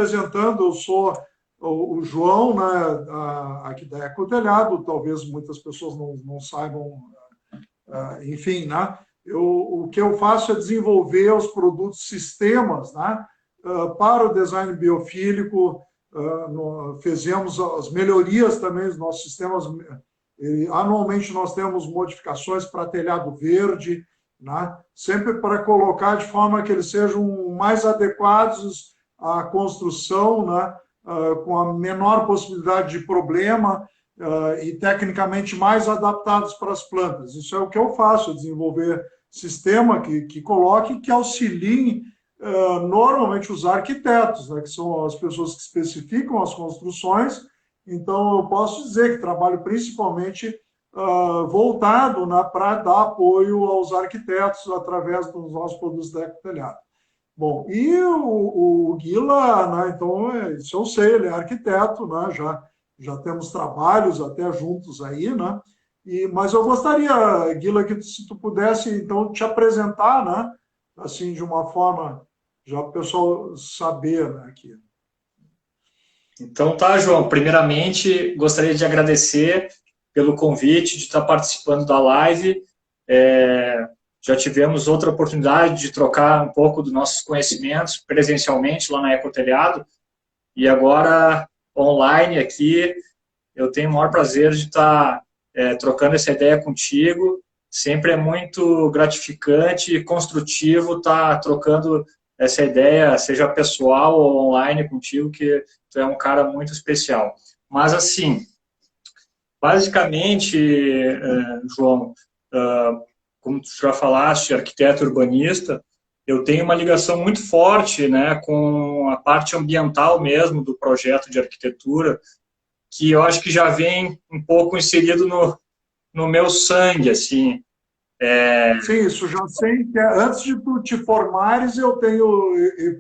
apresentando, eu sou o João, né, aqui da Ecotelhado, talvez muitas pessoas não saibam, enfim, né? O que eu faço é desenvolver os produtos sistemas, né, para o design biofílico. Fizemos as melhorias também dos nossos sistemas. Anualmente nós temos modificações para telhado verde, né, sempre para colocar de forma que eles sejam mais adequados à construção, né, com a menor possibilidade de problema, e tecnicamente mais adaptados para as plantas. Isso é o que eu faço, desenvolver sistema que coloque, que auxilie normalmente os arquitetos, né, que são as pessoas que especificam as construções. Então, eu posso dizer que trabalho principalmente voltado, né, para dar apoio aos arquitetos através dos nossos produtos da Ecotelhado. Bom, e o Guila, né, então, isso eu sei, ele é arquiteto, né, já temos trabalhos até juntos aí, né? Mas eu gostaria, Guila, que se tu pudesse, então, te apresentar, né? Assim, de uma forma, já para o pessoal saber, né, aqui. Então tá, João. Primeiramente, gostaria de agradecer pelo convite de estar participando da live. Já tivemos outra oportunidade de trocar um pouco dos nossos conhecimentos presencialmente lá na Ecotelhado, e agora online aqui. Eu tenho o maior prazer de estar trocando essa ideia contigo. Sempre é muito gratificante e construtivo estar trocando essa ideia, seja pessoal ou online contigo, que tu é um cara muito especial. Mas, assim, basicamente, João, como tu já falaste, arquiteto urbanista, eu tenho uma ligação muito forte, né, com a parte ambiental mesmo do projeto de arquitetura, que eu acho que já vem um pouco inserido no meu sangue, assim. Sim, isso já sei que antes de tu te formares, eu tenho,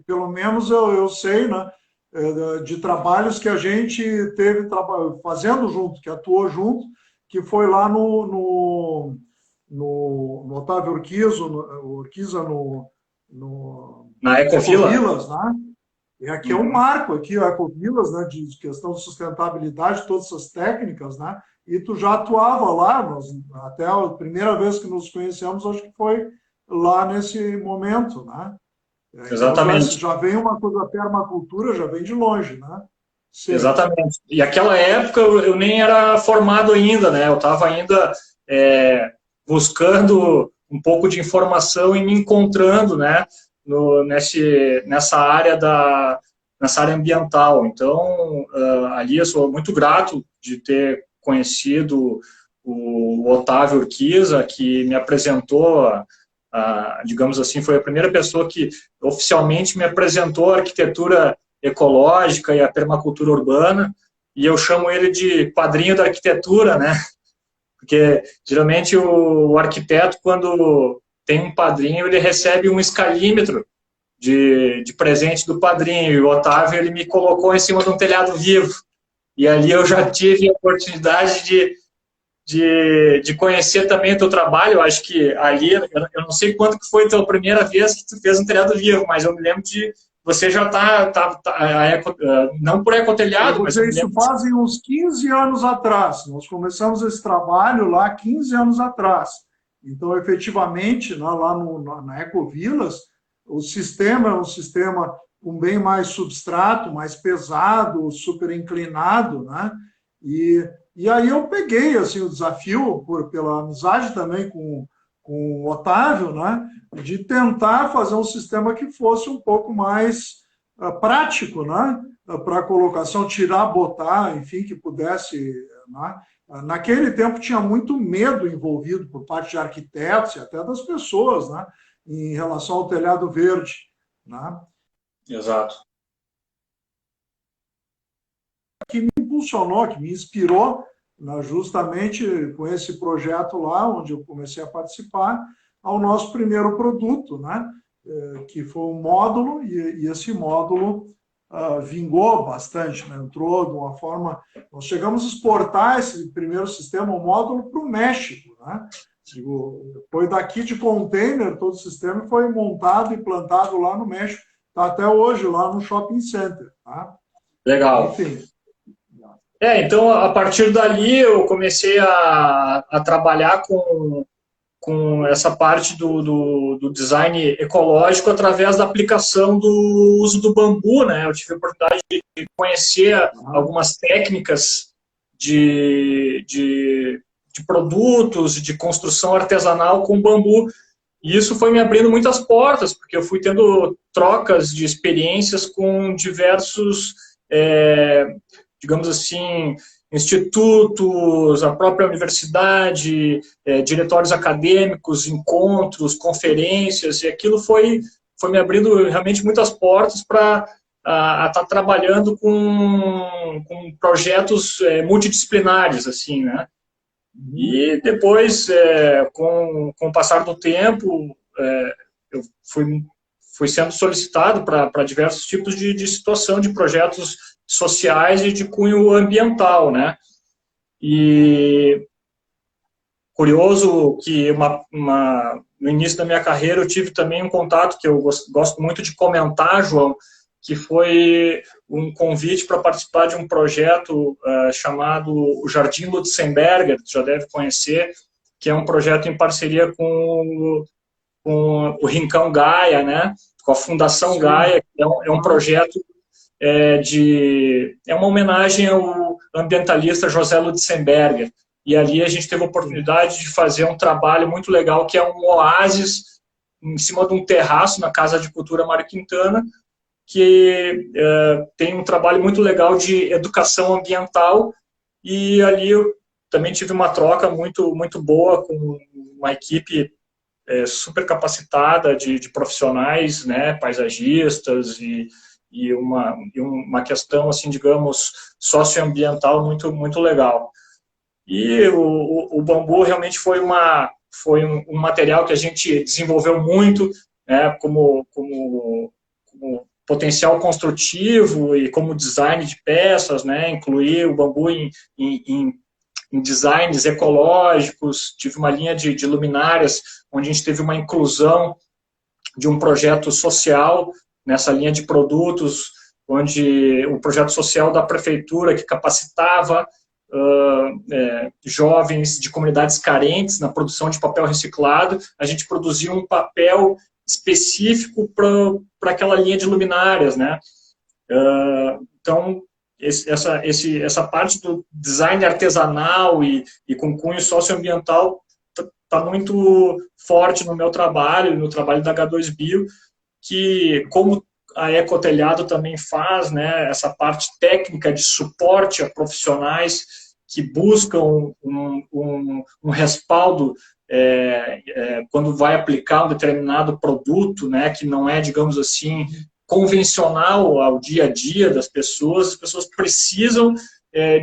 pelo menos eu sei, né, de trabalhos que a gente teve fazendo junto, que atuou junto, que foi lá no Otávio Urquiza, Na Ecovila? Ecovilas, né? E aqui é um marco, aqui a Ecovilas, né, de questão de sustentabilidade, todas essas técnicas, né? E tu já atuava lá, até a primeira vez que nos conhecemos, acho que foi lá nesse momento, né? Então Exatamente. já vem uma coisa, a permacultura já vem de longe, né? Sim. Exatamente. E aquela época eu nem era formado ainda, né? Eu estava ainda buscando um pouco de informação e me encontrando, né? Nessa área nessa área ambiental. Então, ali eu sou muito grato de ter conhecido o Otávio Urquiza, que me apresentou, digamos assim, foi a primeira pessoa que oficialmente me apresentou a arquitetura ecológica e a permacultura urbana, e eu chamo ele de padrinho da arquitetura, né? Porque geralmente o arquiteto, quando tem um padrinho, ele recebe um escalímetro de presente do padrinho, e o Otávio, ele me colocou em cima de um telhado vivo, e ali eu já tive a oportunidade de conhecer também o teu trabalho. Eu acho que ali, eu não sei quando que foi a tua primeira vez que tu fez um telhado vivo, mas eu me lembro de você já não por ecotelhado, mas... Isso fazem uns 15 anos atrás. Nós começamos esse trabalho lá 15 anos atrás. Então, efetivamente, lá na Ecovilas, o sistema é um sistema com bem mais substrato, mais pesado, super inclinado, né? E aí eu peguei assim, o desafio, pela amizade também com o Otávio, né? De tentar fazer um sistema que fosse um pouco mais prático, né? Para a colocação, tirar, botar, enfim, que pudesse, né? Naquele tempo tinha muito medo envolvido por parte de arquitetos e até das pessoas, né? Em relação ao telhado verde, né? Exato. Que me impulsionou, que me inspirou, né, justamente com esse projeto lá, onde eu comecei a participar, ao nosso primeiro produto, né? Que foi um módulo, e esse módulo vingou bastante, né? Entrou de uma forma... Nós chegamos a exportar esse primeiro sistema, o módulo, para o México, né? Foi daqui de container todo o sistema, foi montado e plantado lá no México, está até hoje lá no shopping center. Tá? Legal. Enfim. Então, a partir dali, eu comecei a trabalhar com essa parte do design ecológico através da aplicação do uso do bambu, né? Eu tive a oportunidade de conhecer algumas técnicas de produtos, de construção artesanal com bambu. E isso foi me abrindo muitas portas, porque eu fui tendo trocas de experiências com diversos, digamos assim, institutos, a própria universidade, diretórios acadêmicos, encontros, conferências, e aquilo foi me abrindo realmente muitas portas para estar trabalhando com projetos multidisciplinares, assim, né? E depois, com o passar do tempo, eu fui sendo solicitado para diversos tipos de situação, de projetos sociais e de cunho ambiental, né? E curioso que no início da minha carreira eu tive também um contato que eu gosto muito de comentar, João, que foi um convite para participar de um projeto chamado o Jardim Lutzenberger, que você já deve conhecer, que é um projeto em parceria com o Rincão Gaia, né? Com a Fundação Sim. Gaia, que é um projeto é uma homenagem ao ambientalista José Lutzenberger. E ali a gente teve a oportunidade de fazer um trabalho muito legal, que é um oásis em cima de um terraço na Casa de Cultura Mário Quintana, que tem um trabalho muito legal de educação ambiental, e ali eu também tive uma troca muito, muito boa com uma equipe super capacitada de profissionais, né, paisagistas e uma questão, assim, digamos, socioambiental muito, muito legal. E o bambu realmente foi um material que a gente desenvolveu muito, né, como potencial construtivo e como design de peças, né, incluir o bambu em designs ecológicos. Tive uma linha de luminárias onde a gente teve uma inclusão de um projeto social nessa linha de produtos, onde o projeto social da prefeitura que capacitava jovens de comunidades carentes na produção de papel reciclado, a gente produziu um papel específico para aquela linha de luminárias, né? Então, essa parte do design artesanal e com cunho socioambiental está muito forte no meu trabalho, no trabalho da H2Bio, que, como a Ecotelhado também faz, né, essa parte técnica de suporte a profissionais que buscam um respaldo quando vai aplicar um determinado produto, né, que não é, digamos assim, convencional ao dia a dia das pessoas. As pessoas precisam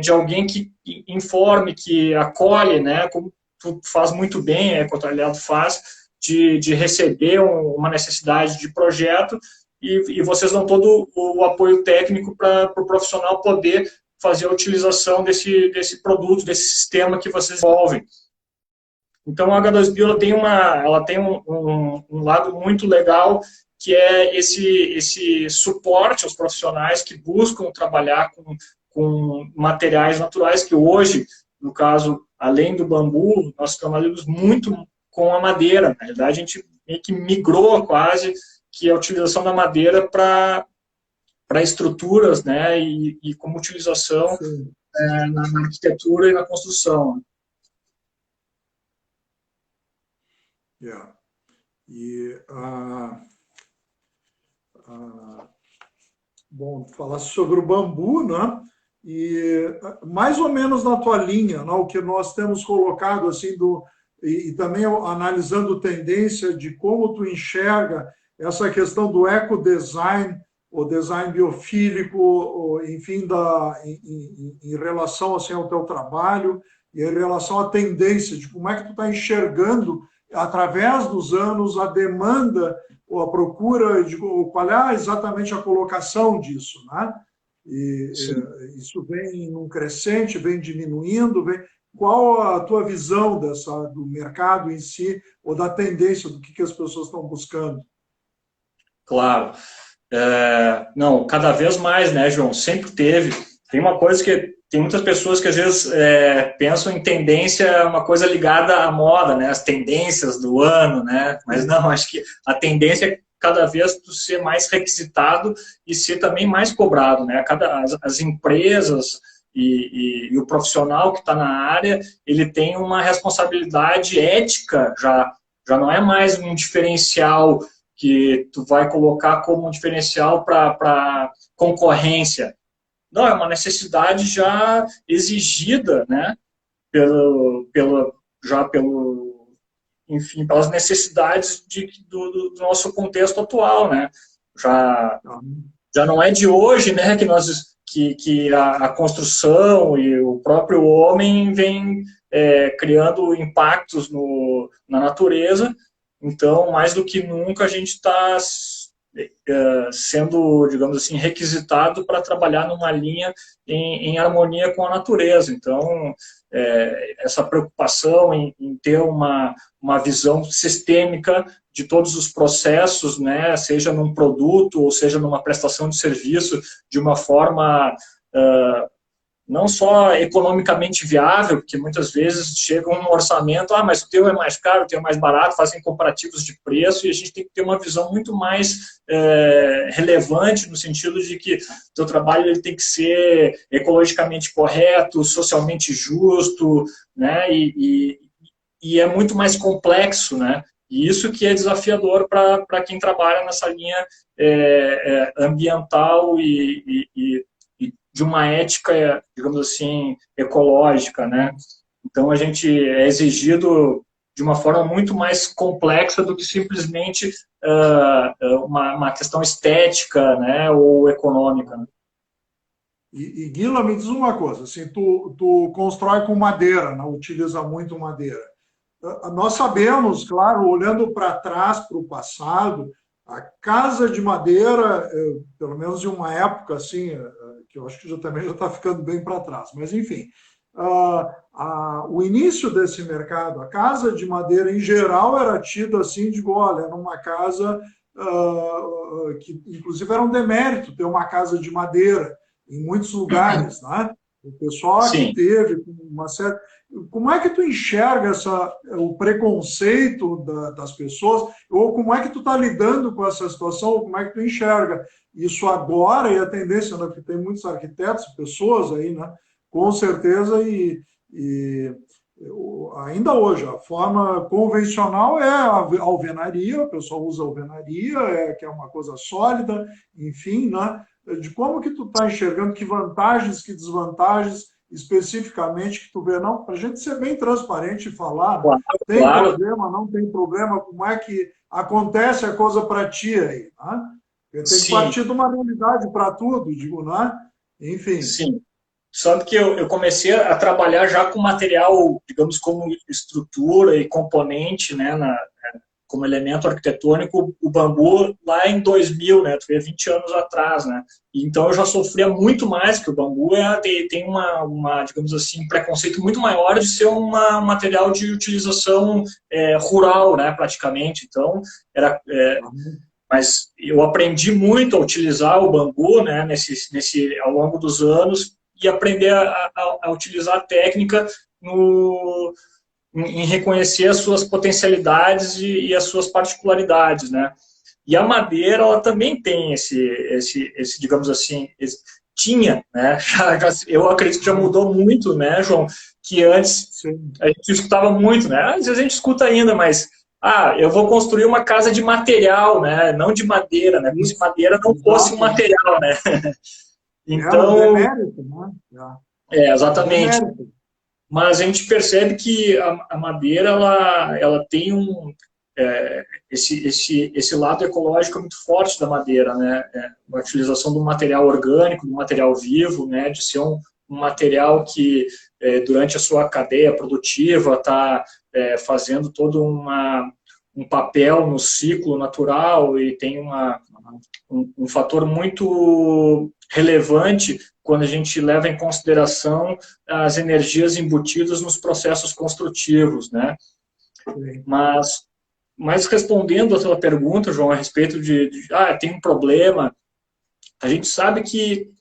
de alguém que informe, que acolhe, né, como tu faz muito bem, a Ecotelhado faz, de receber uma necessidade de projeto e vocês dão todo o apoio técnico para o profissional poder fazer a utilização desse produto, desse sistema que vocês desenvolvem. Então, a H2Bio ela tem um lado muito legal, que é esse suporte aos profissionais que buscam trabalhar com materiais naturais, que hoje, no caso, além do bambu, nós trabalhamos muito com a madeira. Na realidade, a gente meio que migrou quase que a utilização da madeira para estruturas, né, e como utilização na arquitetura e na construção. Yeah. E, bom, falasse sobre o bambu, né? E mais ou menos na tua linha, né, o que nós temos colocado assim e também analisando tendência de como tu enxerga essa questão do ecodesign, o design biofílico, enfim, em relação assim, ao teu trabalho e em relação à tendência de como é que tu está enxergando, através dos anos, a demanda ou a procura, qual é exatamente a colocação disso, né? E isso vem num crescente, vem diminuindo, qual a tua visão do mercado em si, ou da tendência do que as pessoas estão buscando? Claro. Não, cada vez mais, né, João? Sempre teve. Tem uma coisa que tem muitas pessoas que às vezes pensam em tendência, uma coisa ligada à moda, né? As tendências do ano, né? Mas não, acho que a tendência é cada vez ser mais requisitado e ser também mais cobrado, né? As empresas e o profissional que está na área, ele tem uma responsabilidade ética já não é mais um diferencial que tu vai colocar como um diferencial para concorrência. Não, é uma necessidade já exigida, né, enfim, pelas necessidades do nosso contexto atual, né? Já não é de hoje, né, que a construção e o próprio homem vem criando impactos na natureza. Então, mais do que nunca, a gente está sendo, digamos assim, requisitado para trabalhar numa linha em harmonia com a natureza. Então, essa preocupação em ter uma visão sistêmica de todos os processos, né, seja num produto ou seja numa prestação de serviço, de uma forma não só economicamente viável, porque muitas vezes chega um orçamento, mas o teu é mais caro, o teu é mais barato, fazem comparativos de preço, e a gente tem que ter uma visão muito mais relevante, no sentido de que o teu trabalho ele tem que ser ecologicamente correto, socialmente justo, né, e é muito mais complexo, né, e isso que é desafiador para quem trabalha nessa linha ambiental e de uma ética, digamos assim, ecológica, né? Então, a gente é exigido de uma forma muito mais complexa do que simplesmente uma questão estética, né, ou econômica. Né? E Guila, me diz uma coisa, assim, tu constrói com madeira, não utiliza muito madeira. Nós sabemos, claro, olhando para trás, para o passado, a casa de madeira, pelo menos de uma época assim, que eu acho que também já está ficando bem para trás, mas enfim, o início desse mercado, a casa de madeira em geral era tida assim de olha, era uma casa que inclusive era um demérito ter uma casa de madeira em muitos lugares, né? O pessoal que teve uma certa... Como é que tu enxerga o preconceito das pessoas? Ou como é que tu está lidando com essa situação? Ou como é que tu enxerga isso agora? E a tendência, né, que tem muitos arquitetos, pessoas aí, né? Com certeza, ainda hoje, a forma convencional é a alvenaria, o pessoal usa alvenaria, que é uma coisa sólida, enfim, né? De como que tu está enxergando, que vantagens, que desvantagens especificamente que tu vê, não, para a gente ser bem transparente e falar, claro, tem claro. problema, não tem problema, como é que acontece a coisa para ti aí, né? Porque tem que partir de uma realidade para tudo, digo, né? Enfim. Sim. Sabe que eu comecei a trabalhar já com material, digamos, como estrutura e componente, né, como elemento arquitetônico, o bambu lá em 2000, né, 20 anos atrás, né, então eu já sofria muito mais, que o bambu tem uma, digamos assim, preconceito muito maior de ser um material de utilização rural, né, praticamente, então mas eu aprendi muito a utilizar o bambu, né, ao longo dos anos, e aprender a utilizar a técnica em reconhecer as suas potencialidades e as suas particularidades, né? E a madeira, ela também tem esse digamos assim, tinha, né? Eu acredito que já mudou muito, né, João? Que antes a gente escutava muito, né? Às vezes a gente escuta ainda, mas eu vou construir uma casa de material, né? Não de madeira, né? Como se madeira não fosse um material, né? Então, é um demérito, né? Exatamente. Mas a gente percebe que a madeira ela tem esse lado ecológico muito forte da madeira, né? A utilização do material orgânico, do material vivo, né? De ser um material que durante a sua cadeia produtiva está fazendo todo um papel no ciclo natural e tem um fator muito relevante quando a gente leva em consideração as energias embutidas nos processos construtivos, né? Mas respondendo a sua pergunta, João, a respeito tem um problema A gente sabe que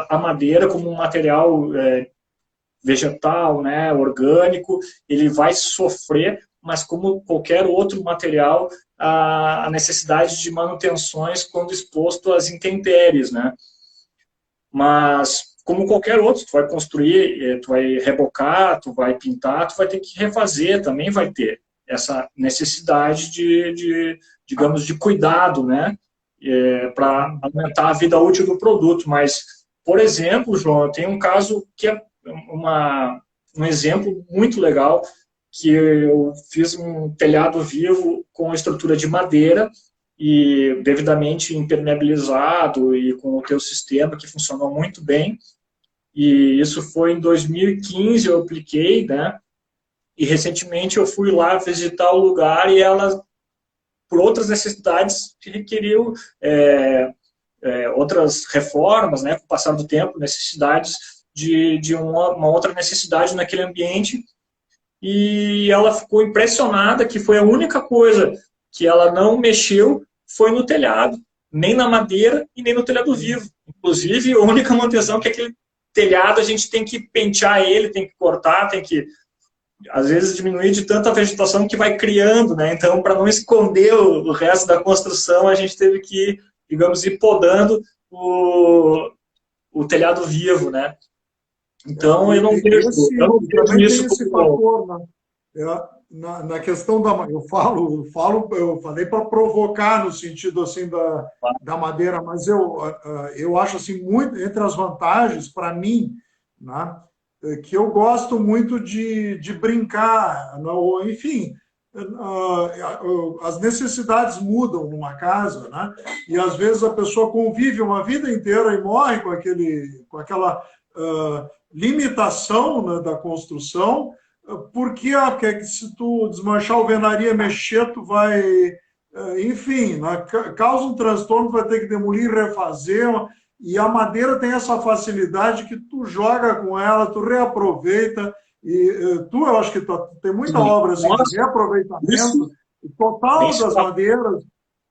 a madeira, como um material vegetal, né, orgânico, ele vai sofrer, mas como qualquer outro material, a necessidade de manutenções quando exposto às intempéries, né? Mas, como qualquer outro, tu vai construir, tu vai rebocar, tu vai pintar, tu vai ter que refazer, também vai ter essa necessidade digamos, de cuidado, né? Para aumentar a vida útil do produto. Mas, por exemplo, João, tem um caso que é um exemplo muito legal, que eu fiz um telhado vivo com estrutura de madeira e devidamente impermeabilizado e com o teu sistema que funcionou muito bem. E isso foi em 2015, eu apliquei, né? E recentemente eu fui lá visitar o lugar e ela, por outras necessidades, requeriu outras reformas, né? Com o passar do tempo, necessidades de uma outra necessidade naquele ambiente. E ela ficou impressionada que foi a única coisa que ela não mexeu foi no telhado, nem na madeira e nem no telhado vivo. Inclusive, a única manutenção que aquele telhado a gente tem que pentear ele, tem que cortar, tem que, às vezes, diminuir de tanta vegetação que vai criando, né? Então, para não esconder o resto da construção, a gente teve que, digamos, ir podando o telhado vivo, né? Então, eu não vejo isso como... Fator, né? Na questão da... Eu falei para provocar no sentido assim da madeira, mas eu acho assim, muito, entre as vantagens, para mim, né, que eu gosto muito de brincar, enfim, as necessidades mudam numa casa, né? E às vezes a pessoa convive uma vida inteira e morre com aquela limitação, né, da construção, porque se tu desmanchar a alvenaria, mexer, tu vai, enfim, né, causa um transtorno, tu vai ter que demolir e refazer, e a madeira tem essa facilidade que tu joga com ela, tu reaproveita, e eu acho que tem muita obra assim, de reaproveitamento total das madeiras,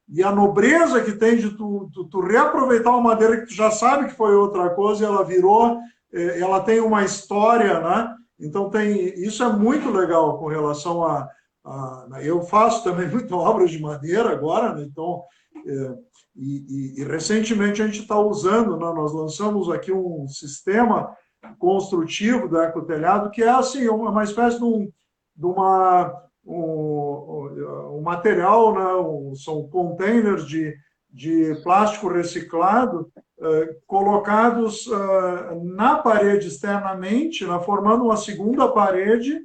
e a nobreza que tem de tu reaproveitar uma madeira que tu já sabe que foi outra coisa, e ela virou, ela tem uma história, né? Então, isso é muito legal com relação eu faço também muita obra de madeira agora, né? Então, e recentemente a gente está usando, né? Nós lançamos aqui um sistema construtivo da Ecotelhado, que é assim, uma espécie de um material, né? São containers de plástico reciclado, colocados na parede externamente, né, formando uma segunda parede,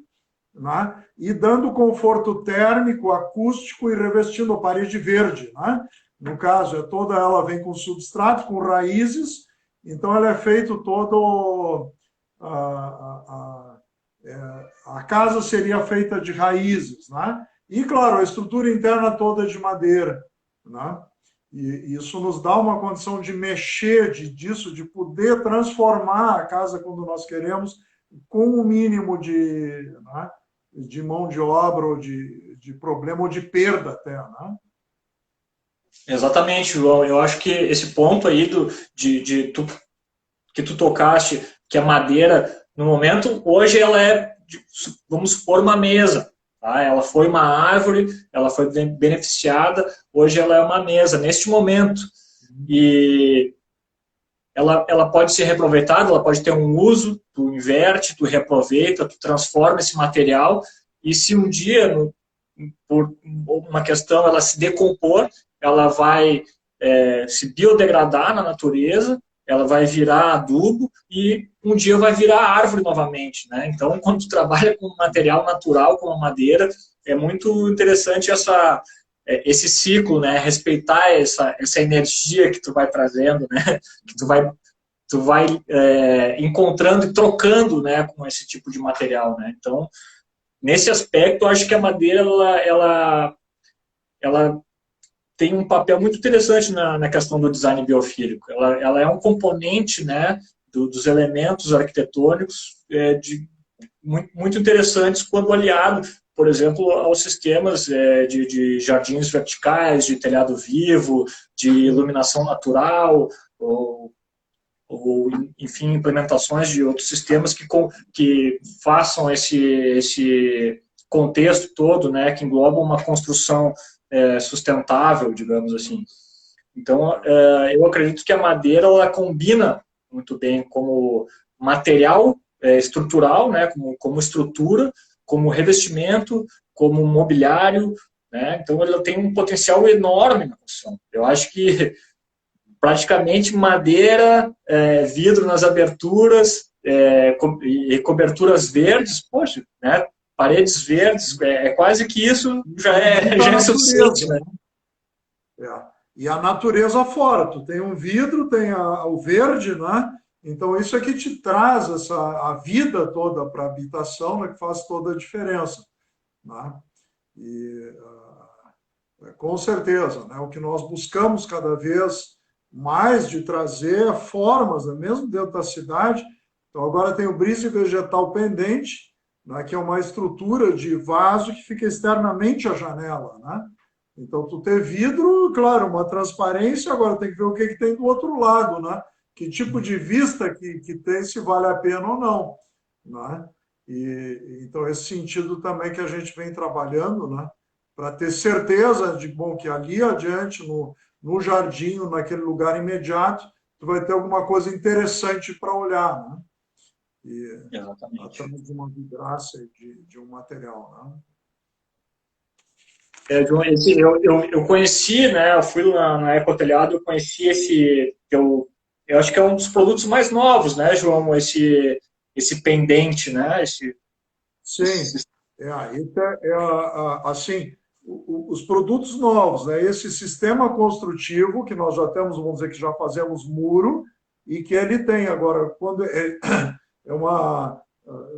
né, e dando conforto térmico, acústico e revestindo a parede verde. Né? No caso, toda ela vem com substrato, com raízes, então ela é feito todo... A casa seria feita de raízes. Né? E, claro, a estrutura interna toda de madeira. Né? E isso nos dá uma condição de mexer de poder transformar a casa quando nós queremos, com o mínimo né, de mão de obra, ou de problema, ou de perda até. Né? Exatamente, João. Eu acho que esse ponto aí que tu tocaste, que a madeira, no momento, hoje ela vamos supor, uma mesa. Tá? Ela foi uma árvore, ela foi beneficiada, hoje ela é uma mesa, neste momento. E ela pode ser reaproveitada, ela pode ter um uso, tu inverte, tu reaproveita, tu transforma esse material, e se um dia, por uma questão, ela se decompor, ela vai se biodegradar na natureza, ela vai virar adubo e um dia vai virar árvore novamente, né? Então, quando tu trabalha com material natural, como a madeira, é muito interessante esse ciclo, né? Respeitar essa energia que tu vai trazendo, né? Que tu vai encontrando e trocando, né? Com esse tipo de material, né? Então, nesse aspecto, eu acho que a madeira, ela tem um papel muito interessante na questão do design biofílico. Ela é um componente, né, dos elementos arquitetônicos muito interessantes quando aliado, por exemplo, aos sistemas de jardins verticais, de telhado vivo, de iluminação natural, ou enfim, implementações de outros sistemas que façam esse contexto todo, né, que engloba uma construção sustentável, digamos assim. Então, eu acredito que a madeira ela combina muito bem como material estrutural, né, como estrutura, como revestimento, como mobiliário, né, então ela tem um potencial enorme na construção. Eu acho que praticamente madeira, vidro nas aberturas, e coberturas verdes, poxa, né, paredes verdes, quase que isso já é suficiente, né? E a natureza fora, tu tem um vidro, tem o verde, né? Então isso é que te traz a vida toda para a habitação, né, que faz toda a diferença, né? E com certeza, né, o que nós buscamos cada vez mais de trazer formas, né, mesmo dentro da cidade. Então agora tem o brise vegetal pendente, né, que é uma estrutura de vaso que fica externamente à janela, né? Então, tu ter vidro, claro, uma transparência, agora tem que ver o que tem do outro lado, né? Que tipo de vista que tem, se vale a pena ou não, né? Então, esse sentido também que a gente vem trabalhando, né? Para ter certeza de, bom, que ali adiante, no jardim, naquele lugar imediato, tu vai ter alguma coisa interessante para olhar, né? Exatamente. Estamos de uma vidraça de um material, né? Eu conheci, né? Eu fui lá na Ecotelhado, eu conheci eu acho que é um dos produtos mais novos, né, João? Esse pendente, né? Sim, assim, os produtos novos, né? Esse sistema construtivo que nós já temos, vamos dizer que já fazemos muro e que ele tem agora, quando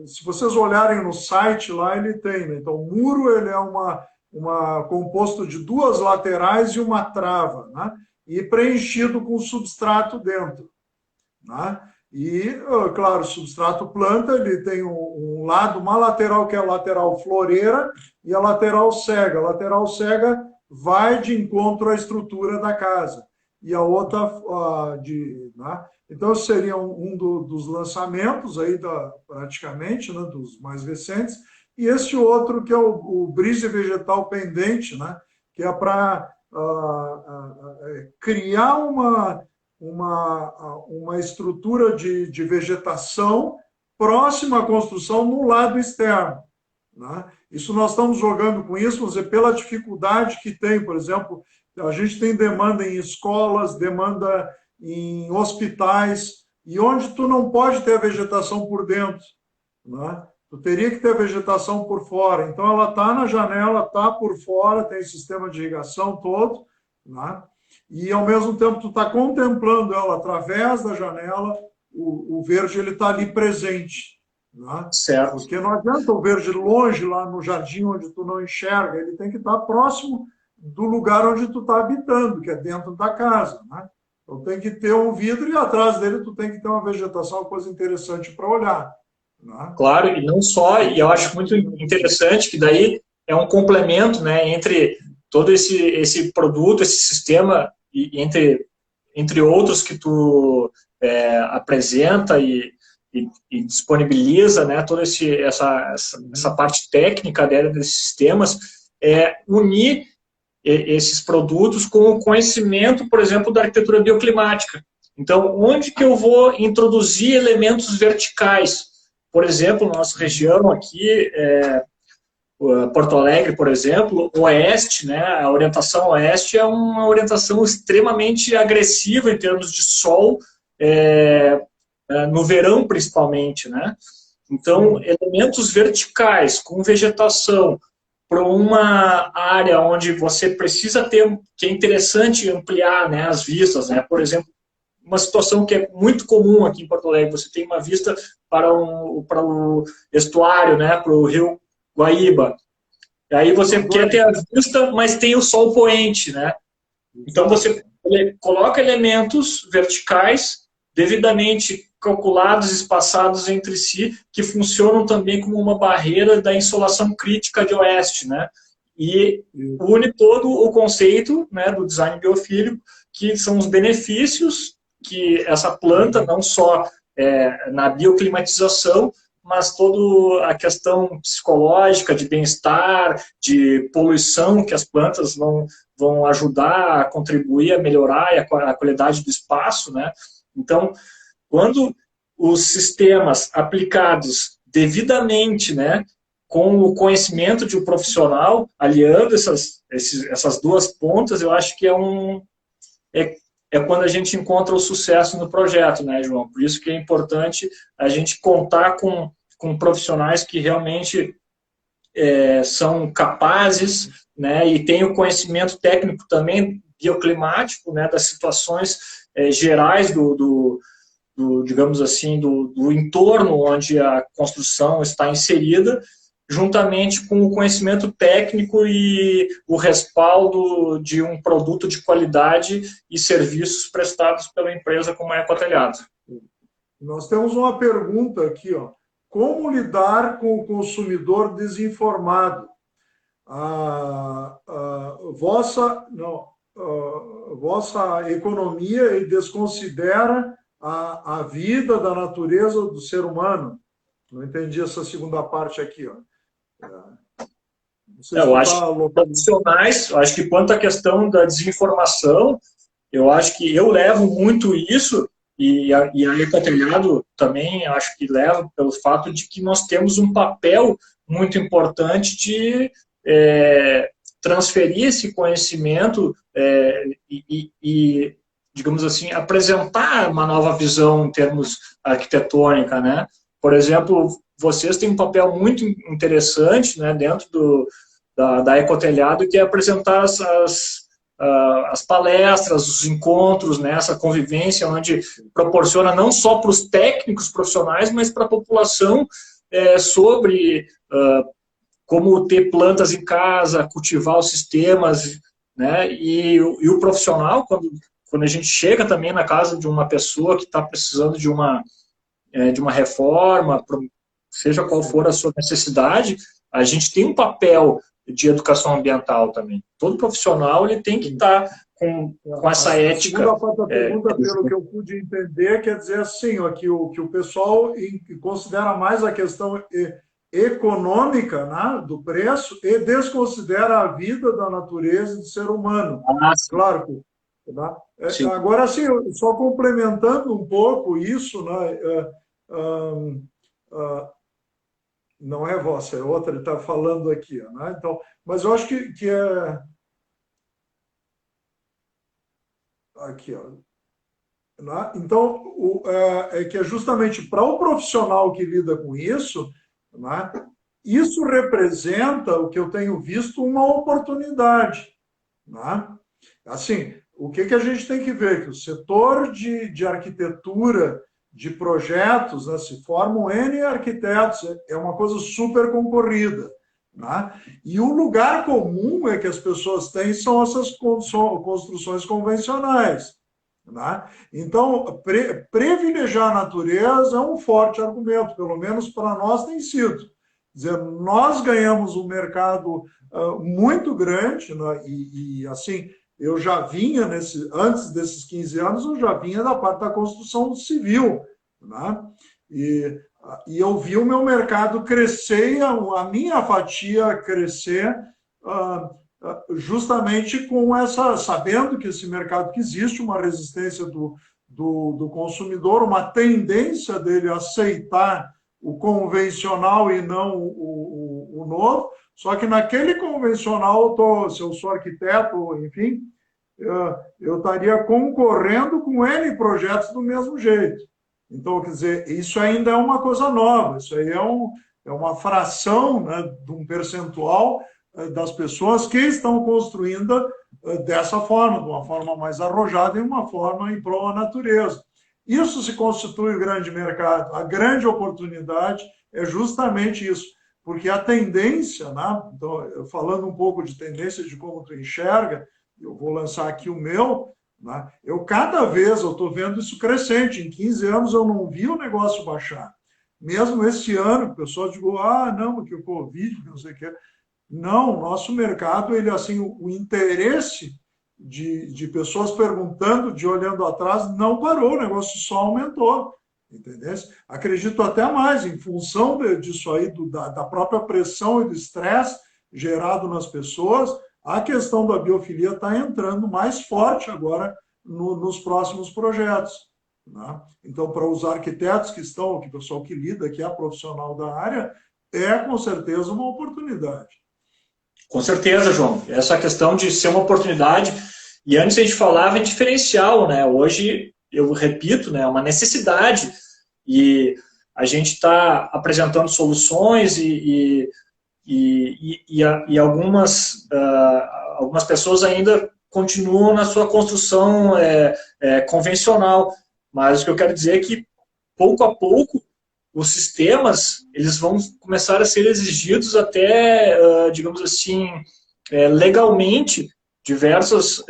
se vocês olharem no site lá, ele tem, né? Então, o muro ele é composto de duas laterais e uma trava, né? E preenchido com substrato dentro, né? E, claro, o substrato planta, ele tem um lado, uma lateral que é a lateral floreira e a lateral cega. A lateral cega vai de encontro à estrutura da casa. E a outra, né? Então, seria dos lançamentos, aí praticamente, né, dos mais recentes. E esse outro, que é o brise vegetal pendente, né, que é para criar uma estrutura de vegetação próxima à construção no lado externo, né? Isso nós estamos jogando com isso, vamos dizer, pela dificuldade que tem, por exemplo, a gente tem demanda em escolas, demanda em hospitais, e onde tu não pode ter a vegetação por dentro, né? Tu teria que ter a vegetação por fora. Então, ela está na janela, está por fora, tem sistema de irrigação todo, né? E, ao mesmo tempo, tu está contemplando ela através da janela, o verde ele está ali presente, né? Certo. Porque não adianta o verde longe, lá no jardim, onde tu não enxerga, ele tem que estar próximo do lugar onde tu está habitando, que é dentro da casa, né? Então, tem que ter um vidro e atrás dele tu tem que ter uma vegetação, uma coisa interessante para olhar, né? Claro, e não só, e eu acho muito interessante que daí é um complemento, né, entre todo esse produto, esse sistema, e entre outros que tu apresenta e disponibiliza, né, toda essa parte técnica desses sistemas, unir esses produtos com o conhecimento, por exemplo, da arquitetura bioclimática. Então, onde que eu vou introduzir elementos verticais? Por exemplo, na nossa região aqui, Porto Alegre, por exemplo, oeste, né, a orientação oeste é uma orientação extremamente agressiva em termos de sol, no verão principalmente, né? Então, elementos verticais com vegetação para uma área onde você precisa ter, que é interessante ampliar, né, as vistas, né? Por exemplo, uma situação que é muito comum aqui em Porto Alegre, você tem uma vista para o estuário, né, para o rio Guaíba. E aí você quer ter a vista, mas tem o sol poente, né? Então você coloca elementos verticais devidamente calculados, espaçados entre si, que funcionam também como uma barreira da insolação crítica de oeste, né? E une todo o conceito, né, do design biofílico, que são os benefícios que essa planta, não só na bioclimatização, mas toda a questão psicológica, de bem-estar, de poluição, que as plantas vão ajudar a contribuir a melhorar a qualidade do espaço, né? Então, quando os sistemas aplicados devidamente, né, com o conhecimento de um profissional, aliando essas duas pontas, eu acho que é quando a gente encontra o sucesso no projeto, né, João? Por isso que é importante a gente contar com profissionais que realmente são capazes, né, e têm o conhecimento técnico também bioclimático, né, das situações gerais digamos assim, do entorno onde a construção está inserida, juntamente com o conhecimento técnico e o respaldo de um produto de qualidade e serviços prestados pela empresa como a Ecotelhado. Nós temos uma pergunta aqui, ó. Como lidar com o consumidor desinformado? Vossa economia ele desconsidera a vida da natureza do ser humano. Não entendi essa segunda parte aqui, ó. Eu acho que profissionais, eu acho que quanto à questão da desinformação, eu acho que eu levo muito isso, e a Ecotelhado também acho que leva pelo fato de que nós temos um papel muito importante de transferir esse conhecimento e, digamos assim, apresentar uma nova visão em termos arquitetônica, né? Por exemplo, vocês têm um papel muito interessante, né, dentro da Ecotelhado, que é apresentar as palestras, os encontros, né, essa convivência, onde proporciona não só para os técnicos profissionais, mas para a população sobre como ter plantas em casa, cultivar os sistemas, né, e o profissional, quando a gente chega também na casa de uma pessoa que está precisando de uma reforma, seja qual for a sua necessidade, a gente tem um papel de educação ambiental também. Todo profissional ele tem que estar com essa ética. A segunda parte da pergunta, pelo que eu pude entender, quer dizer assim, ó, que o pessoal considera mais a questão econômica, né, do preço e desconsidera a vida da natureza e do ser humano. Claro que... Tá? Agora, assim, só complementando um pouco isso, né, não é vossa, é outra, ele está falando aqui. Né? Então, mas eu acho que é... Aqui, ó. Né? Então, é que é justamente para o profissional que lida com isso, né, isso representa, o que eu tenho visto, uma oportunidade. Né? Assim, o que a gente tem que ver? Que o setor de arquitetura, de projetos, né, se formam N arquitetos, é uma coisa super concorrida. Né? E o lugar comum é que as pessoas têm são essas construções convencionais. Né? Então, privilegiar a natureza é um forte argumento, pelo menos para nós tem sido. Quer dizer, nós ganhamos um mercado muito grande, né? E assim, eu já vinha, antes desses 15 anos, eu já vinha da parte da construção civil. Né? E eu vi o meu mercado crescer, a minha fatia crescer, justamente com sabendo que esse mercado que existe, uma resistência do consumidor, uma tendência dele a aceitar o convencional e não o novo. Só que naquele convencional, se eu sou arquiteto, enfim, eu estaria concorrendo com N projetos do mesmo jeito. Então, quer dizer, isso ainda é uma coisa nova, isso aí é uma fração, né, de um percentual das pessoas que estão construindo dessa forma, de uma forma mais arrojada e uma forma em prol da natureza. Isso se constitui o grande mercado. A grande oportunidade é justamente isso, porque a tendência, né, então, falando um pouco de tendência de como tu enxerga, eu vou lançar aqui o meu, né, cada vez eu estou vendo isso crescente. Em 15 anos eu não vi o negócio baixar. Mesmo esse ano, o pessoal digo, não, porque o Covid, não sei o quê. Não, o nosso mercado, ele assim, o interesse de pessoas perguntando, de olhando atrás, não parou, o negócio só aumentou. Entendeu? Acredito até mais, em função disso aí, da própria pressão e do estresse gerado nas pessoas, a questão da biofilia está entrando mais forte agora nos próximos projetos. Né? Então, para os arquitetos que estão, que o pessoal que lida, que é profissional da área, é com certeza uma oportunidade. Com certeza, João. Essa questão de ser uma oportunidade, e antes a gente falava em diferencial, né? Hoje, eu repito, né, é uma necessidade, e a gente está apresentando soluções e algumas pessoas ainda continuam na sua construção convencional, mas o que eu quero dizer é que, pouco a pouco, os sistemas eles vão começar a ser exigidos até, digamos assim, legalmente, diversas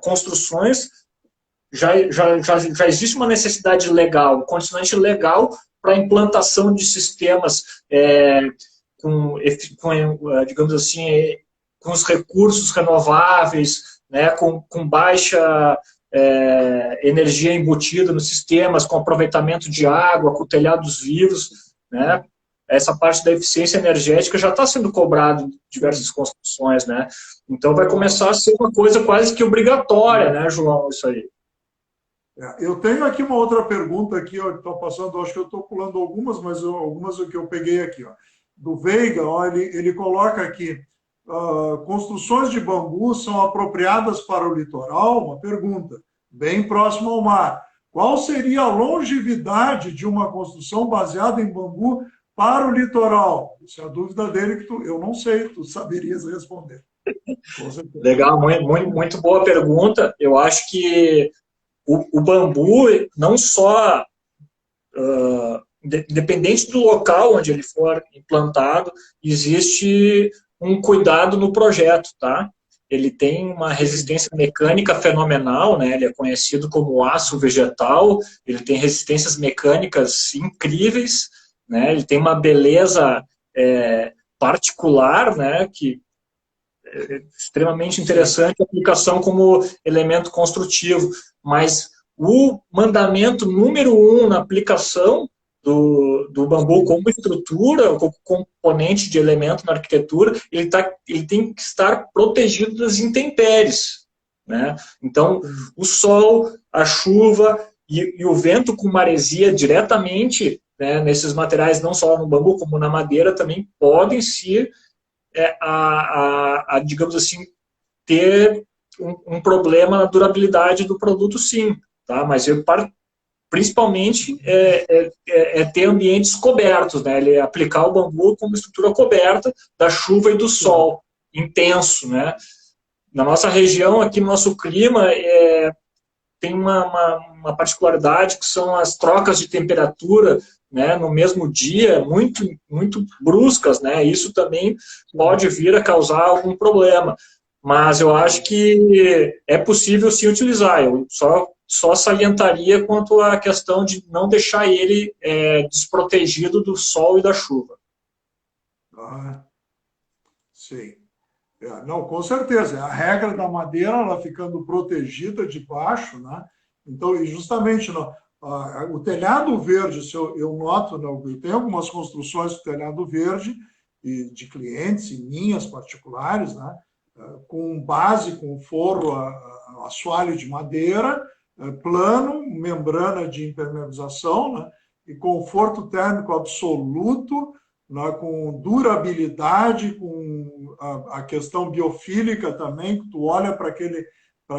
construções, já existe uma necessidade legal, um condicionante legal para a implantação de sistemas digamos assim, com os recursos renováveis, né, com baixa energia embutida nos sistemas, com aproveitamento de água, com telhados vivos, né? Essa parte da eficiência energética já está sendo cobrada em diversas construções, né? Então vai começar a ser uma coisa quase que obrigatória, né, João, isso aí. Eu tenho aqui uma outra pergunta aqui, estou passando, acho que eu estou pulando algumas, mas algumas que eu peguei aqui, ó. Do Veiga, ó, ele coloca aqui, construções de bambu são apropriadas para o litoral? Uma pergunta, bem próximo ao mar. Qual seria a longevidade de uma construção baseada em bambu para o litoral? Essa é a dúvida dele, que eu não sei, tu saberias responder. Legal, muito boa pergunta. Eu acho que o bambu, não só, independente do local onde ele for implantado, existe um cuidado no projeto, tá? Ele tem uma resistência mecânica fenomenal, né? Ele é conhecido como aço vegetal, ele tem resistências mecânicas incríveis, né? Ele tem uma beleza particular, né? Que é extremamente interessante a aplicação como elemento construtivo, mas o mandamento número 1 na aplicação do bambu como estrutura, como componente de elemento na arquitetura, ele tem que estar protegido das intempéries, né? Então, o sol, a chuva e o vento com maresia diretamente, né, nesses materiais, não só no bambu, como na madeira, também podem ser digamos assim, ter um problema na durabilidade do produto, sim, tá? Mas principalmente ter ambientes cobertos, né? Ele aplicar o bambu como estrutura coberta da chuva e do sol intenso, né? Na nossa região, aqui no nosso clima, tem uma particularidade que são as trocas de temperatura, né, no mesmo dia, muito bruscas, né? Isso também pode vir a causar algum problema. Mas eu acho que é possível sim utilizar. Eu só salientaria quanto à questão de não deixar ele desprotegido do sol e da chuva. Sim. Não, com certeza. A regra da madeira, ela ficando protegida de baixo, né? Então, e justamente o telhado verde, eu noto, eu tenho algumas construções de telhado verde de clientes e minhas particulares, né? Com base, com forro, assoalho de madeira, plano, membrana de impermeabilização, né? E conforto térmico absoluto, né? Com durabilidade, com a questão biofílica também, que tu olha para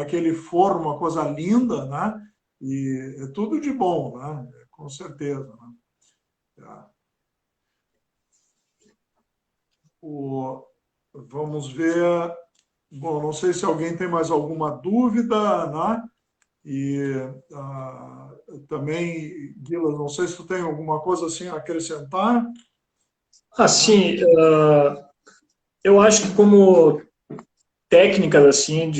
aquele forro, uma coisa linda, né? E é tudo de bom, né? Com certeza. Né? Vamos ver. Bom, não sei se alguém tem mais alguma dúvida, né? E também, Guila, não sei se tu tem alguma coisa assim a acrescentar. Assim, eu acho que como técnicas assim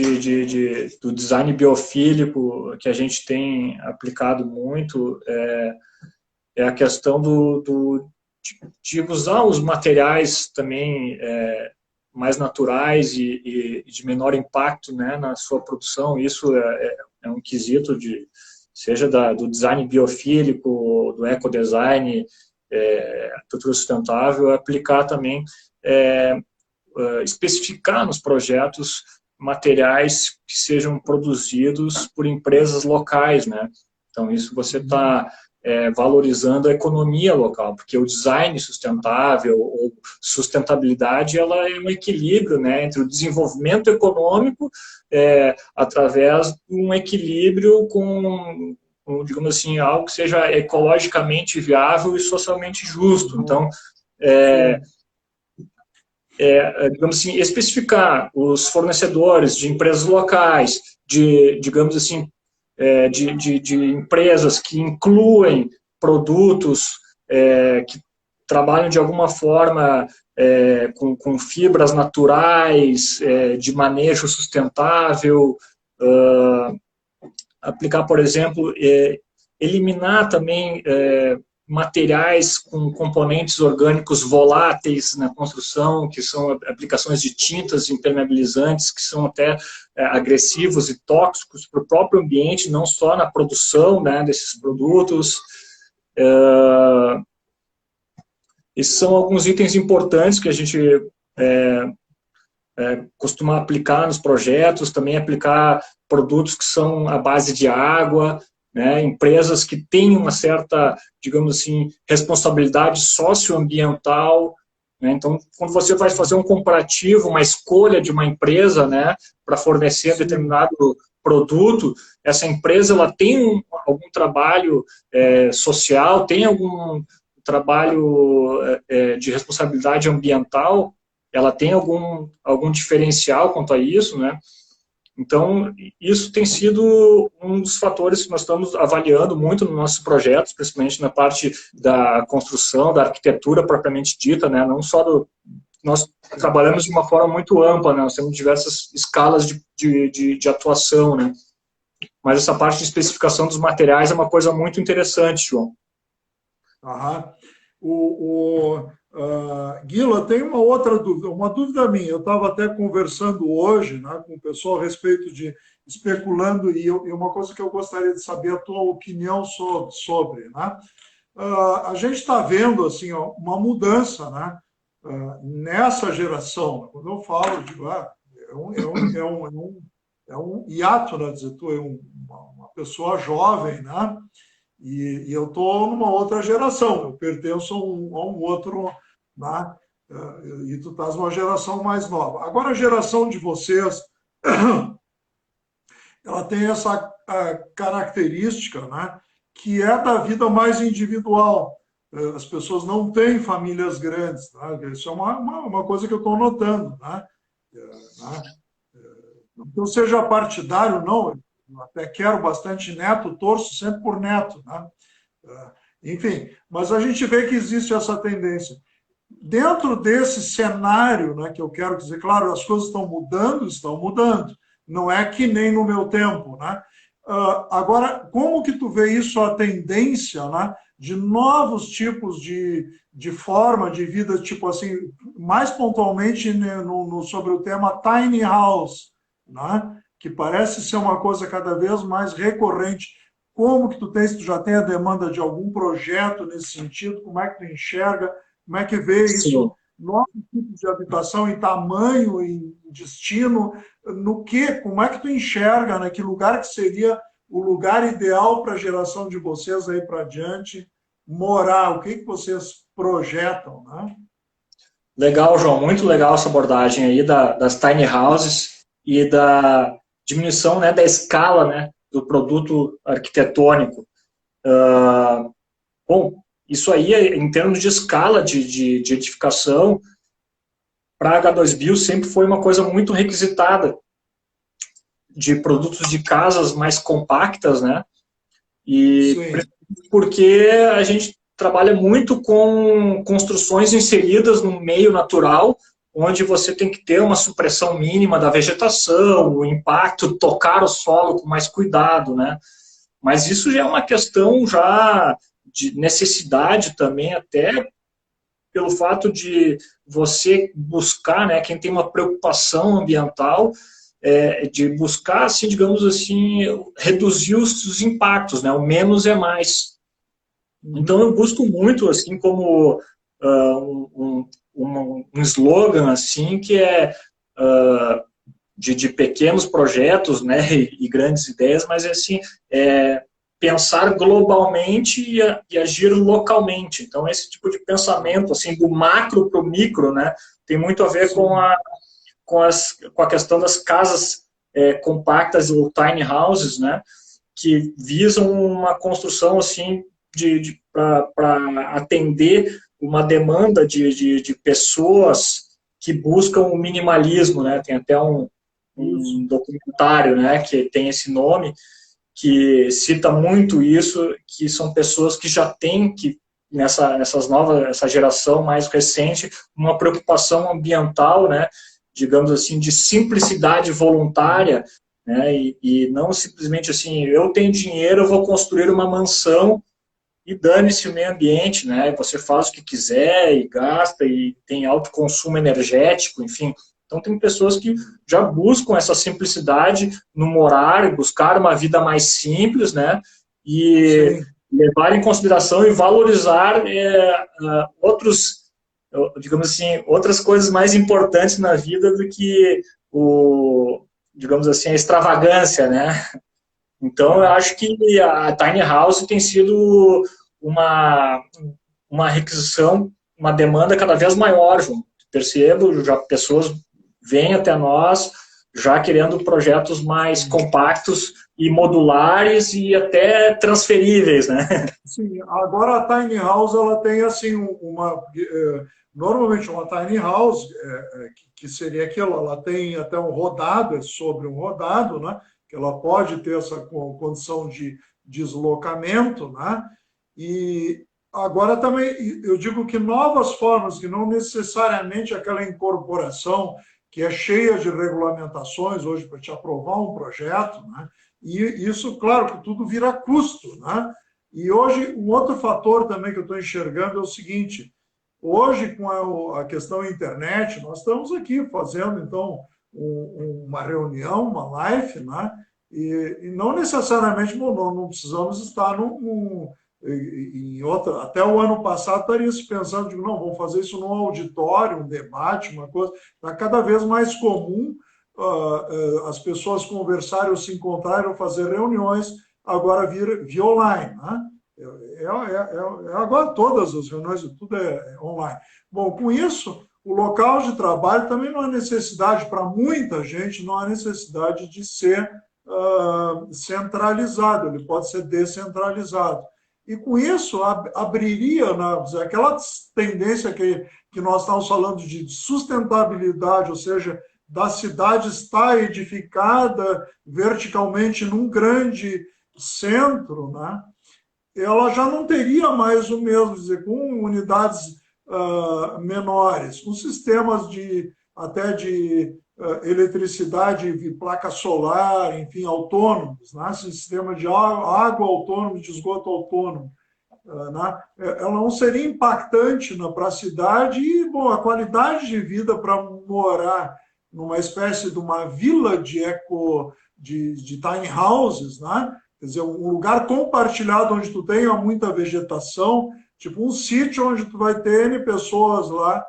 do design biofílico que a gente tem aplicado muito é a questão de usar os materiais também mais naturais e de menor impacto, né, na sua produção. Isso é um quesito seja do design biofílico, do ecodesign, arquitetura sustentável, aplicar também, especificar nos projetos materiais que sejam produzidos por empresas locais, né? Então, isso você está valorizando a economia local, porque o design sustentável ou sustentabilidade, ela é um equilíbrio, né, entre o desenvolvimento econômico através de um equilíbrio com, digamos assim, algo que seja ecologicamente viável e socialmente justo. Então, digamos assim, especificar os fornecedores de empresas locais, digamos assim, de empresas que incluem produtos que trabalham de alguma forma com fibras naturais, de manejo sustentável, aplicar, por exemplo, eliminar também materiais com componentes orgânicos voláteis na construção, que são aplicações de tintas impermeabilizantes, que são até agressivos e tóxicos para o próprio ambiente, não só na produção, né, desses produtos. Esses são alguns itens importantes que a gente costuma aplicar nos projetos, também aplicar produtos que são à base de água, né, empresas que têm uma certa, digamos assim, responsabilidade socioambiental, né? Então, quando você vai fazer um comparativo, uma escolha de uma empresa, né, para fornecer determinado produto, essa empresa ela tem algum trabalho social, tem algum trabalho de responsabilidade ambiental, ela tem algum diferencial quanto a isso, né? Então, isso tem sido um dos fatores que nós estamos avaliando muito nos nossos projetos, principalmente na parte da construção, da arquitetura propriamente dita, né? Não só nós trabalhamos de uma forma muito ampla, né? Nós temos diversas escalas de atuação, né? Mas essa parte de especificação dos materiais é uma coisa muito interessante, João. Aham. Guila, tem uma outra dúvida, uma dúvida minha. Eu estava até conversando hoje, né, com o pessoal a respeito de especulando, e uma coisa que eu gostaria de saber a tua opinião sobre, né? A gente está vendo assim, ó, uma mudança, né, nessa geração. Quando eu falo de é um hiato, né, dizer, tu é uma pessoa jovem, né? E eu estou numa outra geração, eu pertenço a um outro, né? E tu estás numa geração mais nova. Agora, a geração de vocês, ela tem essa característica, né? Que é da vida mais individual. As pessoas não têm famílias grandes, né? Isso é uma coisa que eu estou notando, né? Não que eu seja partidário, não. Eu até quero bastante neto, torço sempre por neto, né? Enfim, mas a gente vê que existe essa tendência. Dentro desse cenário, né, que eu quero dizer, claro, as coisas estão mudando, não é que nem no meu tempo, né? Agora, como que tu vê isso, a tendência, né, de novos tipos de forma de vida, tipo assim, mais pontualmente, né, sobre o tema tiny house, né? Que parece ser uma coisa cada vez mais recorrente. Como que tu já tem a demanda de algum projeto nesse sentido? Como é que tu enxerga? Como é que vê isso? Novos tipos de habitação em tamanho, em destino, no quê? Como é que tu enxerga, né? Que lugar que seria o lugar ideal para a geração de vocês aí para adiante morar? O que vocês projetam, né? Legal, João, muito legal essa abordagem aí das tiny houses e da diminuição, né, da escala, né, do produto arquitetônico. Bom, isso aí, em termos de escala de edificação, para a H2Bio sempre foi uma coisa muito requisitada, de produtos de casas mais compactas, né? E porque a gente trabalha muito com construções inseridas no meio natural, onde você tem que ter uma supressão mínima da vegetação, o impacto, tocar o solo com mais cuidado, né? Mas isso já é uma questão já de necessidade também, até pelo fato de você buscar, né, quem tem uma preocupação ambiental, de buscar, assim, digamos assim, reduzir os impactos, né, o menos é mais. Então eu busco muito, assim, como um slogan, assim, que é de pequenos projetos, né, e grandes ideias, mas assim, pensar globalmente e agir localmente. Então esse tipo de pensamento, assim, do macro para o micro, né, tem muito a ver com a questão das casas compactas ou tiny houses, né, que visam uma construção assim para atender uma demanda de pessoas que buscam o minimalismo, né? Tem até um documentário, né, que tem esse nome, que cita muito isso, que são pessoas que já têm essa geração mais recente, uma preocupação ambiental, né, digamos assim, de simplicidade voluntária, né, e não simplesmente assim, eu tenho dinheiro, eu vou construir uma mansão e dane-se o meio ambiente, né? Você faz o que quiser e gasta e tem alto consumo energético, enfim. Então tem pessoas que já buscam essa simplicidade no morar, buscar uma vida mais simples, né? E levar em consideração e valorizar digamos assim, outras coisas mais importantes na vida do que digamos assim, a extravagância, né? Então, eu acho que a Tiny House tem sido uma requisição, uma demanda cada vez maior, João. Percebo, já pessoas vêm até nós já querendo projetos mais compactos e modulares e até transferíveis, né? Sim, agora a Tiny House ela tem assim normalmente uma Tiny House que seria aquilo, ela tem até um rodado, é sobre um rodado, né? Que ela pode ter essa condição de deslocamento, né? E agora também eu digo que novas formas, que não necessariamente aquela incorporação que é cheia de regulamentações hoje para te aprovar um projeto, né? E isso, claro, que tudo vira custo, né? E hoje, um outro fator também que eu estou enxergando é o seguinte, hoje, com a questão internet, nós estamos aqui fazendo, então, uma reunião, uma live, né? E não necessariamente não precisamos estar em outra. Até o ano passado estaria se pensando, digo, não, vamos fazer isso num auditório, um debate, uma coisa. Está cada vez mais comum as pessoas conversarem ou se encontrarem ou fazer reuniões agora via online, né? Agora todas as reuniões, tudo é online. Bom, com isso, o local de trabalho também não há necessidade, para muita gente, não há necessidade de ser centralizado, ele pode ser descentralizado. E com isso, abriria aquela tendência que nós estamos falando de sustentabilidade, ou seja, da cidade estar edificada verticalmente num grande centro, né? Ela já não teria mais o mesmo, dizer, com unidades menores, com sistemas até de eletricidade, de placa solar, enfim, autônomos, né? Sistema de água autônomo, de esgoto autônomo. Né? Ela não seria impactante para a cidade e, bom, a qualidade de vida para morar numa espécie de uma vila de tiny houses, né? Quer dizer, um lugar compartilhado onde tu tenha muita vegetação, tipo um sítio onde tu vai ter N pessoas lá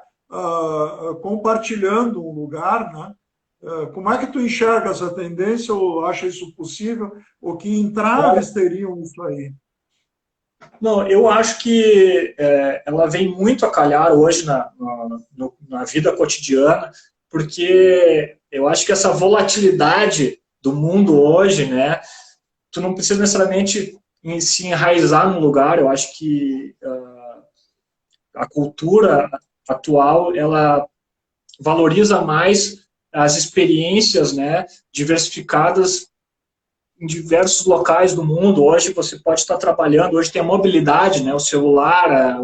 compartilhando um lugar, né? Como é que tu enxerga essa tendência ou acha isso possível? Ou que entraves teriam isso aí? Não, eu acho que ela vem muito a calhar hoje na vida cotidiana, porque eu acho que essa volatilidade do mundo hoje, né, tu não precisa necessariamente se enraizar num lugar. Eu acho que a cultura atual, ela valoriza mais as experiências, né, diversificadas em diversos locais do mundo. Hoje você pode estar trabalhando, hoje tem a mobilidade, né, o celular,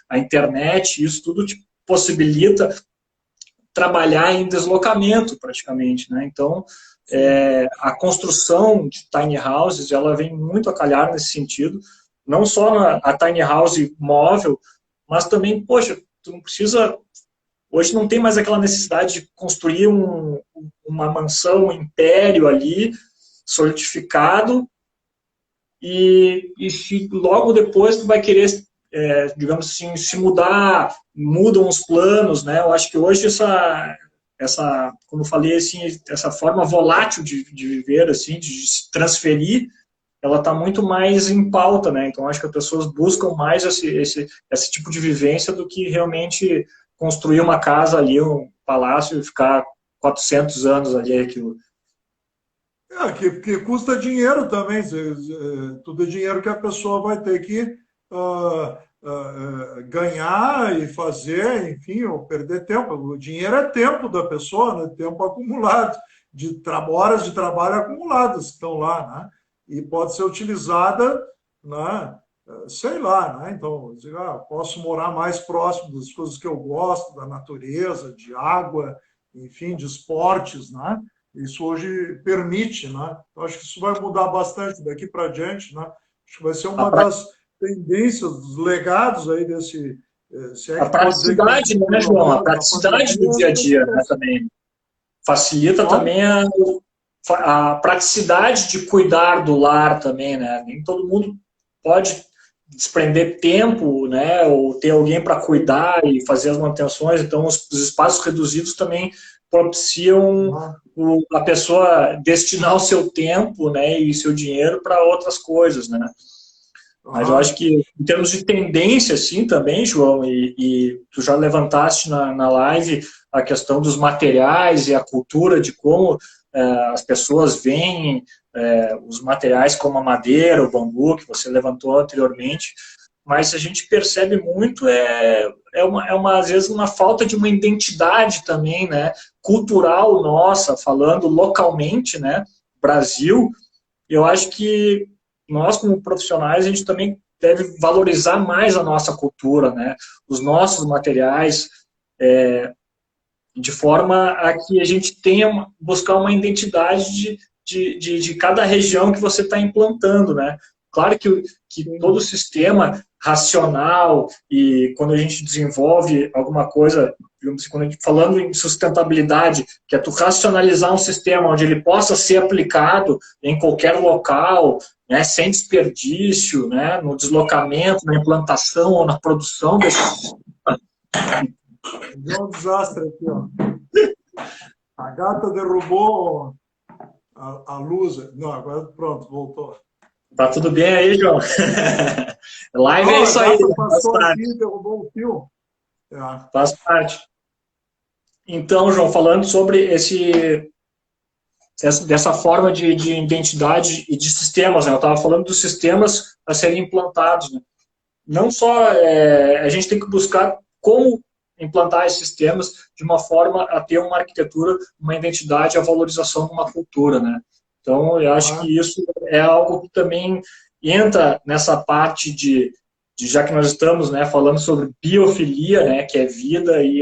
a internet, isso tudo te possibilita trabalhar em deslocamento praticamente, né? Então, a construção de tiny houses, ela vem muito a calhar nesse sentido, não só a tiny house móvel, mas também, poxa, tu não precisa... Hoje não tem mais aquela necessidade de construir uma mansão, um império ali, solidificado, e logo depois tu vai querer, digamos assim, se mudam os planos, né? Eu acho que hoje como eu falei, assim, essa forma volátil de viver, assim, de se transferir, ela está muito mais em pauta, né? Então acho que as pessoas buscam mais esse tipo de vivência do que realmente construir uma casa ali, um palácio e ficar 400 anos ali aquilo. Que custa dinheiro também, tudo é dinheiro que a pessoa vai ter que ganhar e fazer, enfim, ou perder tempo. O dinheiro é tempo da pessoa, né? Tempo acumulado, horas de trabalho acumuladas que estão lá, né? E pode ser utilizada, né? Sei lá, né? Então, posso morar mais próximo das coisas que eu gosto, da natureza, de água, enfim, de esportes, né? Isso hoje permite, né? Então, acho que isso vai mudar bastante daqui para diante, né? Acho que vai ser uma das tendências, dos legados aí desse... Se é A que pode dizer que praticidade, né, João? A praticidade do dia a dia, né, também. Facilita também a praticidade de cuidar do lar também, né? Nem todo mundo pode desprender tempo, né? Ou ter alguém para cuidar e fazer as manutenções. Então, os espaços reduzidos também propiciam a pessoa destinar o seu tempo, né, e seu dinheiro para outras coisas, né? Mas eu acho que, em termos de tendência, assim, também, João, e tu já levantaste na live a questão dos materiais e a cultura de como as pessoas veem os materiais como a madeira, o bambu, que você levantou anteriormente, mas a gente percebe muito, às vezes, uma falta de uma identidade também, né, cultural nossa, falando localmente, né, Brasil. Eu acho que nós, como profissionais, a gente também deve valorizar mais a nossa cultura, né? Os nossos materiais, de forma a que a gente tenha, buscar uma identidade de cada região que você está implantando, né? Claro que todo o sistema racional e quando a gente desenvolve alguma coisa, quando a gente, falando em sustentabilidade, que é tu racionalizar um sistema onde ele possa ser aplicado em qualquer local, né, sem desperdício, né, no deslocamento, na implantação ou na produção desse... Deu um desastre aqui, ó. A gata derrubou a luz. Não, agora pronto, voltou. Tá tudo bem aí, João? Live é isso aí. A gata passou aqui e derrubou o fio. Faz parte. Então, João, falando sobre dessa forma de identidade e de sistemas, né? Eu estava falando dos sistemas a serem implantados, né? Não só a gente tem que buscar como implantar esses sistemas de uma forma a ter uma arquitetura, uma identidade, a valorização de uma cultura, né? Então, eu acho que isso é algo que também entra nessa parte já que nós estamos, né, falando sobre biofilia, né, que é vida e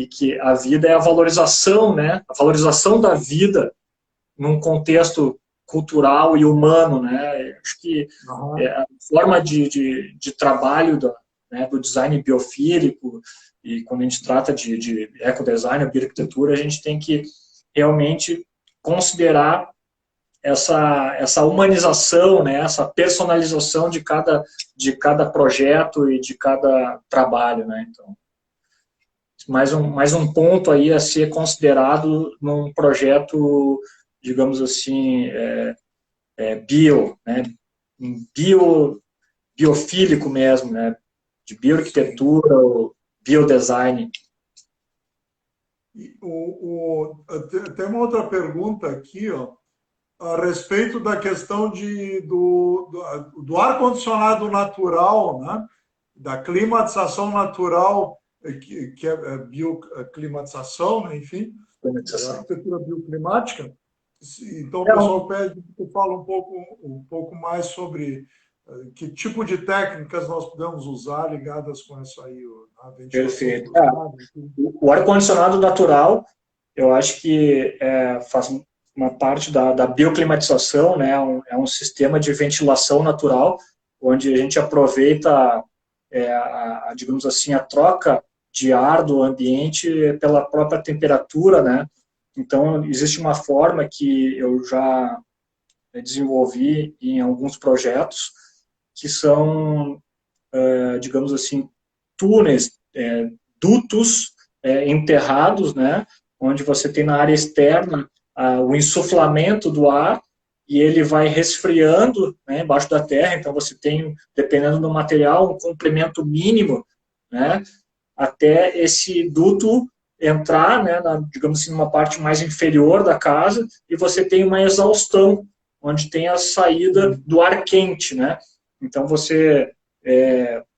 que a vida é a valorização, né, a valorização da vida num contexto cultural e humano, né? Acho que a forma de trabalho do design biofílico, e quando a gente trata de ecodesign, bioarquitetura, a gente tem que realmente considerar essa humanização, né, essa personalização de cada projeto e de cada trabalho, né? Então, mais um ponto aí a ser considerado num projeto, digamos assim, né, biofílico mesmo, né, de bioarquitetura ou biodesign. Tem uma outra pergunta aqui, ó, a respeito da questão do ar-condicionado natural, né, da climatização natural, que é bioclimatização, né, enfim, arquitetura bioclimática. Então, o pessoal pede que tu fale um pouco mais sobre que tipo de técnicas nós podemos usar ligadas com isso aí. Perfeito. O ar-condicionado natural, eu acho que faz uma parte da bioclimatização, né? É um sistema de ventilação natural, onde a gente aproveita digamos assim, a troca de ar do ambiente pela própria temperatura, né? Então, existe uma forma que eu já desenvolvi em alguns projetos, que são, digamos assim, túneis, dutos enterrados, né? Onde você tem na área externa o insuflamento do ar, e ele vai resfriando, né, embaixo da terra. Então você tem, dependendo do material, um comprimento mínimo, né, até esse duto entrar, né, digamos assim, numa parte mais inferior da casa, e você tem uma exaustão, onde tem a saída do ar quente, né. Então você,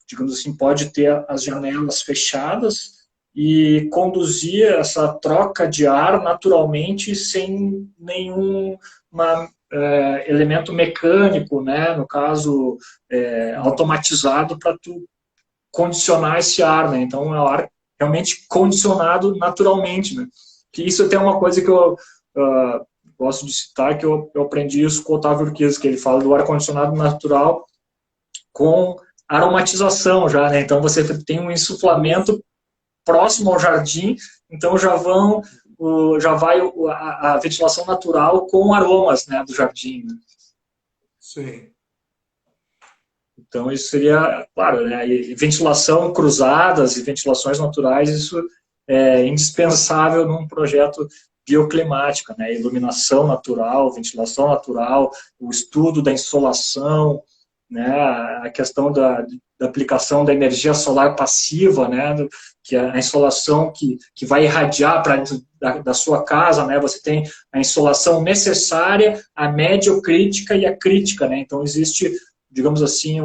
digamos assim, pode ter as janelas fechadas e conduzir essa troca de ar naturalmente, sem nenhum elemento mecânico, né, no caso, automatizado, para tu condicionar esse ar, né? Então é o ar realmente condicionado naturalmente, né? Que isso até é uma coisa que eu gosto de citar, que eu aprendi isso com o Otávio Urquiza, que ele fala do ar condicionado natural com aromatização já, né? Então você tem um insuflamento próximo ao jardim, então já vai a ventilação natural com aromas, né, do jardim. Né? Sim. Então isso seria, claro, né, e ventilação cruzadas e ventilações naturais, isso é indispensável num projeto bioclimático, né, iluminação natural, ventilação natural, o estudo da insolação, né, a questão da aplicação da energia solar passiva, né, que é a insolação que vai irradiar para dentro da sua casa, né, você tem a insolação necessária, a médio-crítica e a crítica, né, então existe, digamos assim,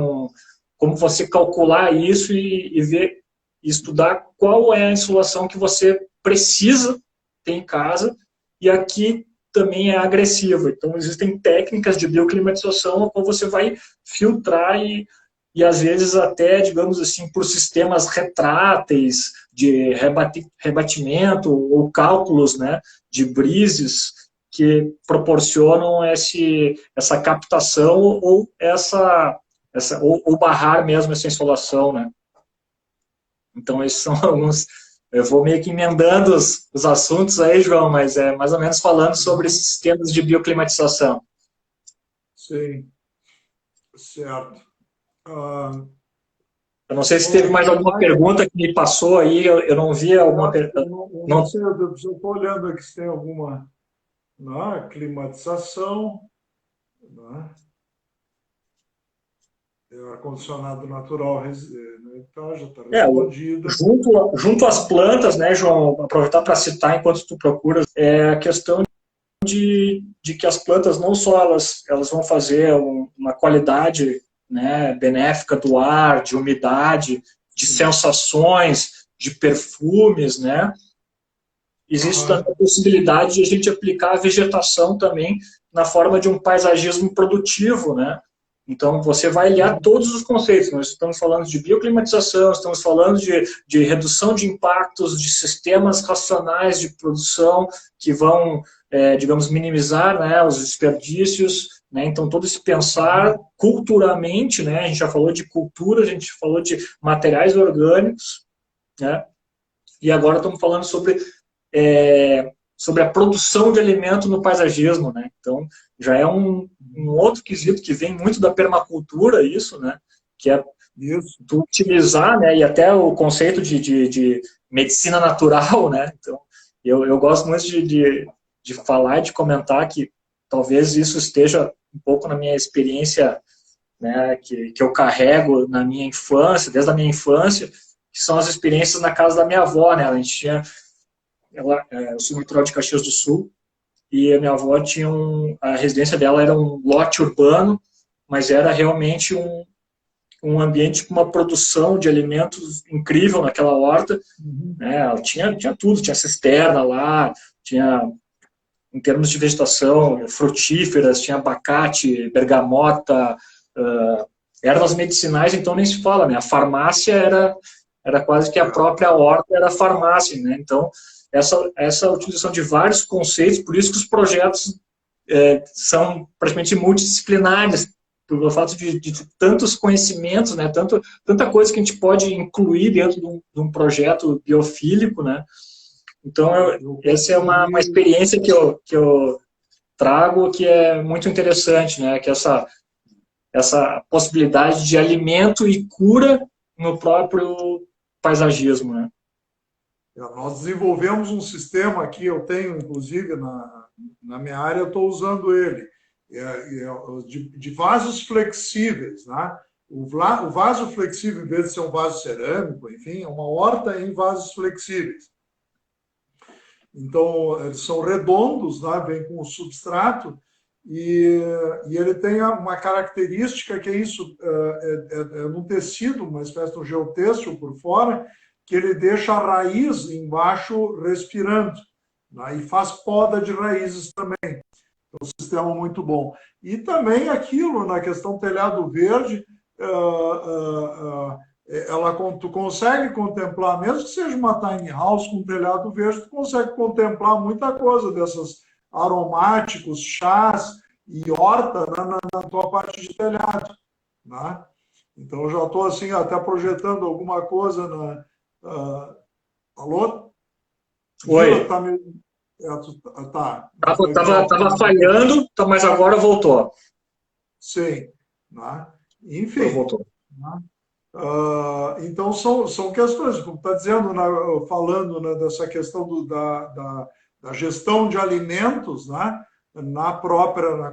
como você calcular isso e ver, estudar qual é a insolação que você precisa ter em casa, e aqui também é agressiva. Então, existem técnicas de bioclimatização onde você vai filtrar e às vezes até, digamos assim, por sistemas retráteis de rebatimento ou cálculos, né, de brises que proporcionam essa captação ou ou barrar mesmo essa insolação, né. Então, esses são alguns... Eu vou meio que emendando os assuntos aí, João, mas é mais ou menos falando sobre esses sistemas de bioclimatização. Sim, certo. Eu não sei se teve mais alguma pergunta que me passou aí, eu não vi alguma pergunta. Não sei, eu estou olhando aqui se tem alguma climatização, ar-condicionado natural, né? Então, já está respondido. Junto às plantas, né, João, aproveitar para citar enquanto tu procuras, a questão de que as plantas não só elas vão fazer uma qualidade, né, benéfica do ar, de umidade, de sensações, de perfumes, né? Existe também a possibilidade de a gente aplicar a vegetação também na forma de um paisagismo produtivo, né? Então, você vai aliar todos os conceitos. Nós estamos falando de bioclimatização, estamos falando de redução de impactos, de sistemas racionais de produção que vão, digamos, minimizar, né, os desperdícios, né? Então, todo esse pensar culturalmente, né? A gente já falou de cultura, a gente falou de materiais orgânicos, né? E agora estamos falando sobre a produção de alimento no paisagismo, né? Então, já é um outro quesito que vem muito da permacultura, isso, né? Que é tu utilizar, né? E até o conceito de medicina natural, né? Então, eu gosto muito de falar e de comentar que talvez isso esteja um pouco na minha experiência, né? Que eu carrego na minha infância, desde a minha infância, que são as experiências na casa da minha avó, né? A gente tinha... eu sou natural de Caxias do Sul, e a minha avó tinha a residência dela era um lote urbano, mas era realmente um ambiente com uma produção de alimentos incrível naquela horta, né? Ela tinha tudo, tinha cisterna lá, tinha, em termos de vegetação, frutíferas, tinha abacate, bergamota, ervas medicinais, então nem se fala, né? A farmácia era quase que a própria horta era a farmácia, né? Então, essa utilização de vários conceitos, por isso que os projetos são praticamente multidisciplinares, pelo fato de tantos conhecimentos, né, tanta coisa que a gente pode incluir dentro de um projeto biofílico, né? Então, essa é uma experiência que eu trago que é muito interessante, né? Que essa possibilidade de alimento e cura no próprio paisagismo, né? Nós desenvolvemos um sistema aqui, eu tenho, inclusive, na minha área, eu estou usando ele, de vasos flexíveis, né? O vaso flexível, em vez de ser um vaso cerâmico, enfim, é uma horta em vasos flexíveis. Então, eles são redondos, né? Vem com o substrato, e ele tem uma característica que é isso, num tecido, uma espécie de um geotêxtil por fora, que ele deixa a raiz embaixo respirando, né? E faz poda de raízes também. É um sistema muito bom. E também aquilo, na questão telhado verde, tu consegue contemplar, mesmo que seja uma tiny house com telhado verde, tu consegue contemplar muita coisa dessas aromáticos, chás e horta, né, na tua parte de telhado, né? Então, eu já estou assim, até projetando alguma coisa na... alô? Oi. Tá me... tá. Tava falhando, mas agora voltou. Sim. Né? Enfim. Voltou. Né? Então, são questões, como está dizendo, né, falando, né, dessa questão da gestão de alimentos, né, na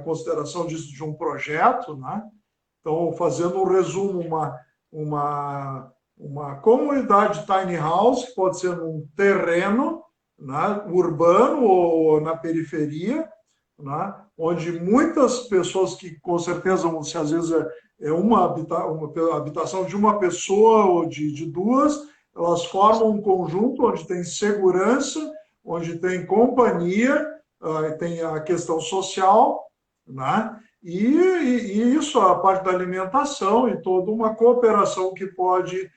consideração disso de um projeto, né? Então, fazendo um resumo, uma comunidade tiny house, que pode ser num terreno, né, urbano ou na periferia, né, onde muitas pessoas que, com certeza, se às vezes é uma habitação de uma pessoa ou de duas, elas formam um conjunto onde tem segurança, onde tem companhia, tem a questão social, né? E isso, a parte da alimentação e toda uma cooperação que pode...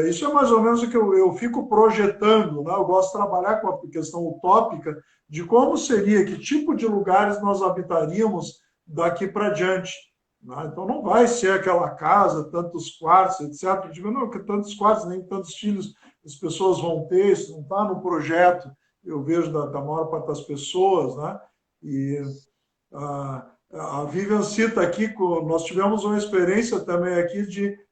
Isso é mais ou menos o que eu fico projetando, né? Eu gosto de trabalhar com a questão utópica de como seria, que tipo de lugares nós habitaríamos daqui para diante. Né? Então, não vai ser aquela casa, tantos quartos, etc. Eu digo, não, que tantos quartos, nem tantos filhos as pessoas vão ter, isso não está no projeto, eu vejo da maior parte das pessoas, né? E a Vivian cita aqui, nós tivemos uma experiência também aqui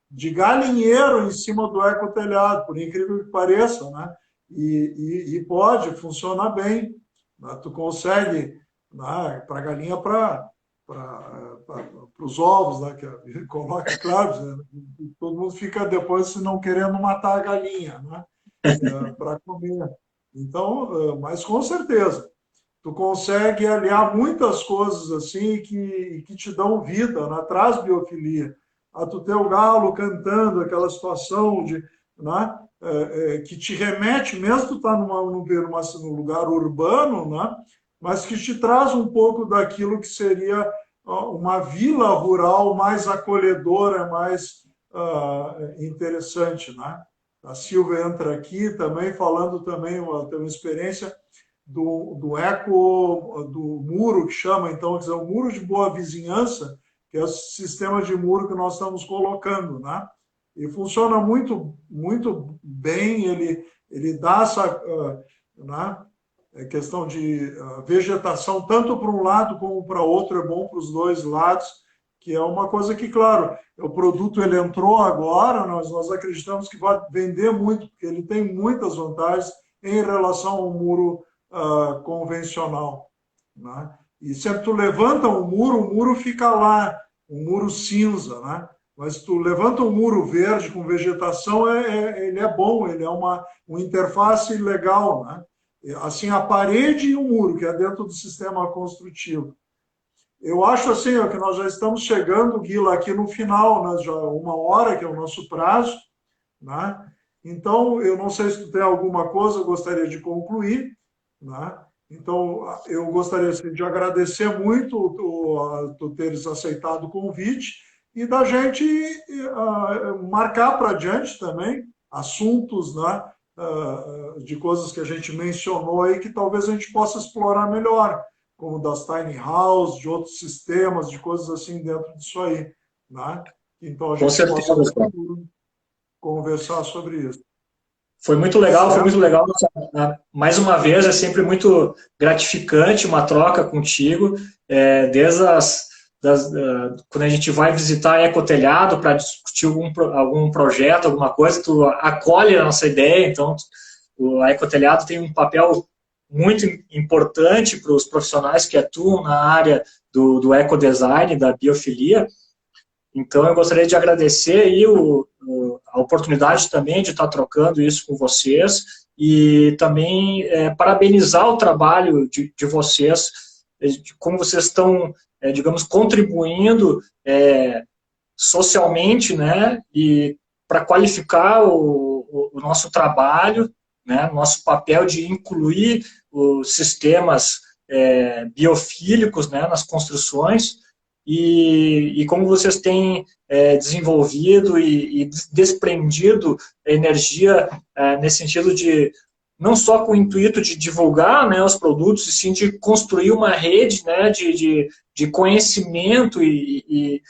de galinheiro em cima do ecotelhado, por incrível que pareça, né? E pode funcionar bem. Né? Tu consegue, né, para a galinha, para os ovos, né? Que coloca, claro, né? Todo mundo fica depois, se não querendo matar a galinha, né? Para comer. Então, mas com certeza, tu consegue aliar muitas coisas assim que te dão vida, né? Traz biofilia. A tu ter o galo cantando, aquela situação de, né? Que te remete, mesmo tu tá num lugar urbano, né? Mas que te traz um pouco daquilo que seria uma vila rural mais acolhedora, mais interessante, né? A Silvia entra aqui também, falando também, tem uma experiência do eco, do muro, que chama, então, quer dizer, o muro de boa vizinhança, que é o sistema de muro que nós estamos colocando, né? E funciona muito, muito bem, ele dá essa, né, questão de vegetação, tanto para um lado como para outro, é bom para os dois lados, que é uma coisa que, claro, o produto ele entrou agora, nós acreditamos que vai vender muito, porque ele tem muitas vantagens em relação ao muro convencional. Né? E sempre tu levanta o muro fica lá, um muro cinza, né? Mas tu levanta um muro verde com vegetação, ele é bom, ele é uma interface legal, né? Assim, a parede e o muro, que é dentro do sistema construtivo. Eu acho assim, ó, que nós já estamos chegando, Guila, aqui no final, né? Já 1 hora, que é o nosso prazo, né? Então, eu não sei se tu tem alguma coisa, eu gostaria de concluir, né? Então, eu gostaria assim, de agradecer muito tu teres aceitado o convite e da gente marcar para adiante também assuntos, né, de coisas que a gente mencionou aí que talvez a gente possa explorar melhor, como das tiny house, de outros sistemas, de coisas assim dentro disso aí. né? Então a Com gente possa certeza. conversar sobre isso. Foi muito legal, Certo? foi muito legal. Mais uma vez, é sempre muito gratificante uma troca contigo, desde quando a gente vai visitar a Ecotelhado para discutir algum projeto, alguma coisa, tu acolhe a nossa ideia, então a Ecotelhado tem um papel muito importante para os profissionais que atuam na área do ecodesign, da biofilia. Então, eu gostaria de agradecer aí a oportunidade também de estar trocando isso com vocês e também parabenizar o trabalho de vocês, de como vocês estão, digamos, contribuindo socialmente, né, e para qualificar o nosso trabalho, né, nosso papel de incluir os sistemas biofílicos, né, nas construções. E como vocês têm desenvolvido e desprendido energia nesse sentido de, não só com o intuito de divulgar, né, os produtos, e sim de construir uma rede, né, de conhecimento e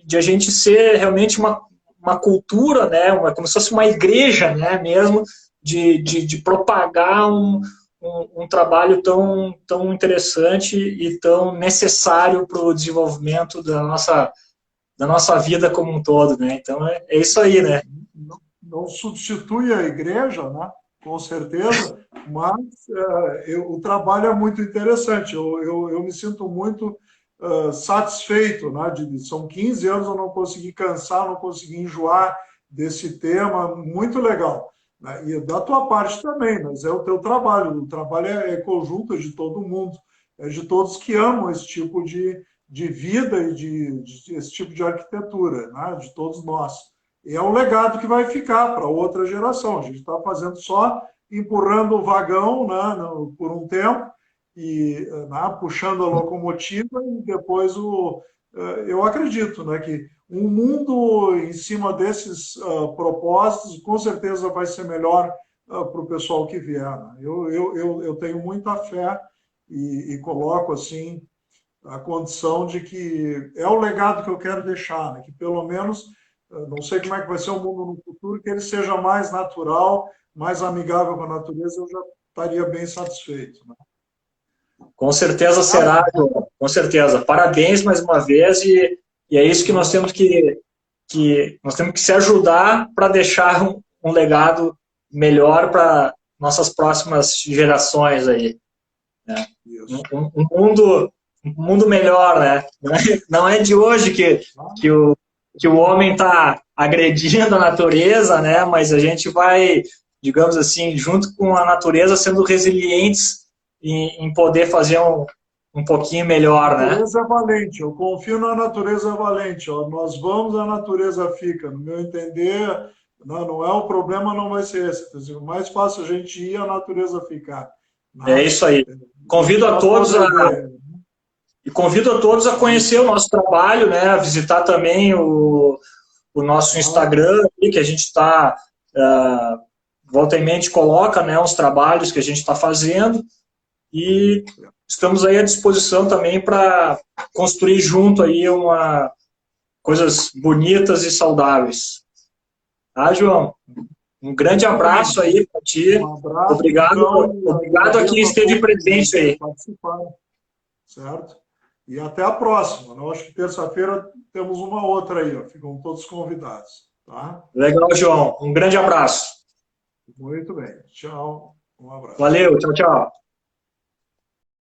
de a gente ser realmente uma cultura, né, como se fosse uma igreja, né, mesmo, de propagar um trabalho tão interessante e tão necessário para o desenvolvimento da nossa vida como um todo, né? Então, é isso aí, né? Não substitui a igreja, né? Com certeza, mas o trabalho é muito interessante. Eu me sinto muito satisfeito, né? São 15 anos, eu não consegui cansar, não consegui enjoar desse tema, muito legal. Né? E da tua parte também, mas é o teu trabalho. O trabalho é conjunto, é de todo mundo, é de todos que amam esse tipo de vida e esse tipo de arquitetura, né? De todos nós. E é um legado que vai ficar para outra geração. A gente está fazendo só empurrando o vagão, né, por um tempo, e puxando a locomotiva, e depois eu acredito, né, que um mundo em cima desses propósitos com certeza vai ser melhor para o pessoal que vier. Né? Eu tenho muita fé e coloco assim a condição de que é o legado que eu quero deixar, né? Que pelo menos, não sei como é que vai ser o mundo no futuro, que ele seja mais natural, mais amigável com a natureza, eu já estaria bem satisfeito. Né? Com certeza será, João. Com certeza. Parabéns mais uma vez e é isso que nós temos nós temos que se ajudar para deixar um legado melhor para nossas próximas gerações aí. Né? Um mundo melhor, né? Não é de hoje que o homem está agredindo a natureza, né? Mas a gente vai, digamos assim, junto com a natureza, sendo resilientes em poder fazer um pouquinho melhor, né? A natureza é valente, eu confio na natureza valente. Ó. Nós vamos, a natureza fica. No meu entender, não é o problema, não vai ser esse. O mais fácil a gente ir, a natureza ficar. É isso aí. Convido a todos a conhecer o nosso trabalho, né? A visitar também o nosso Instagram, que a gente está, volta e mente, coloca, né, os trabalhos que a gente está fazendo e estamos aí à disposição também para construir junto aí coisas bonitas e saudáveis. Tá, João? Um grande abraço aí para ti. Um abraço. Obrigado a quem esteve presente aí. Certo? E até a próxima. Eu acho que terça-feira temos uma outra aí. Ó. Ficam todos convidados. Tá? Legal, João. Um grande abraço. Muito bem. Tchau. Um abraço. Valeu. Tchau, tchau.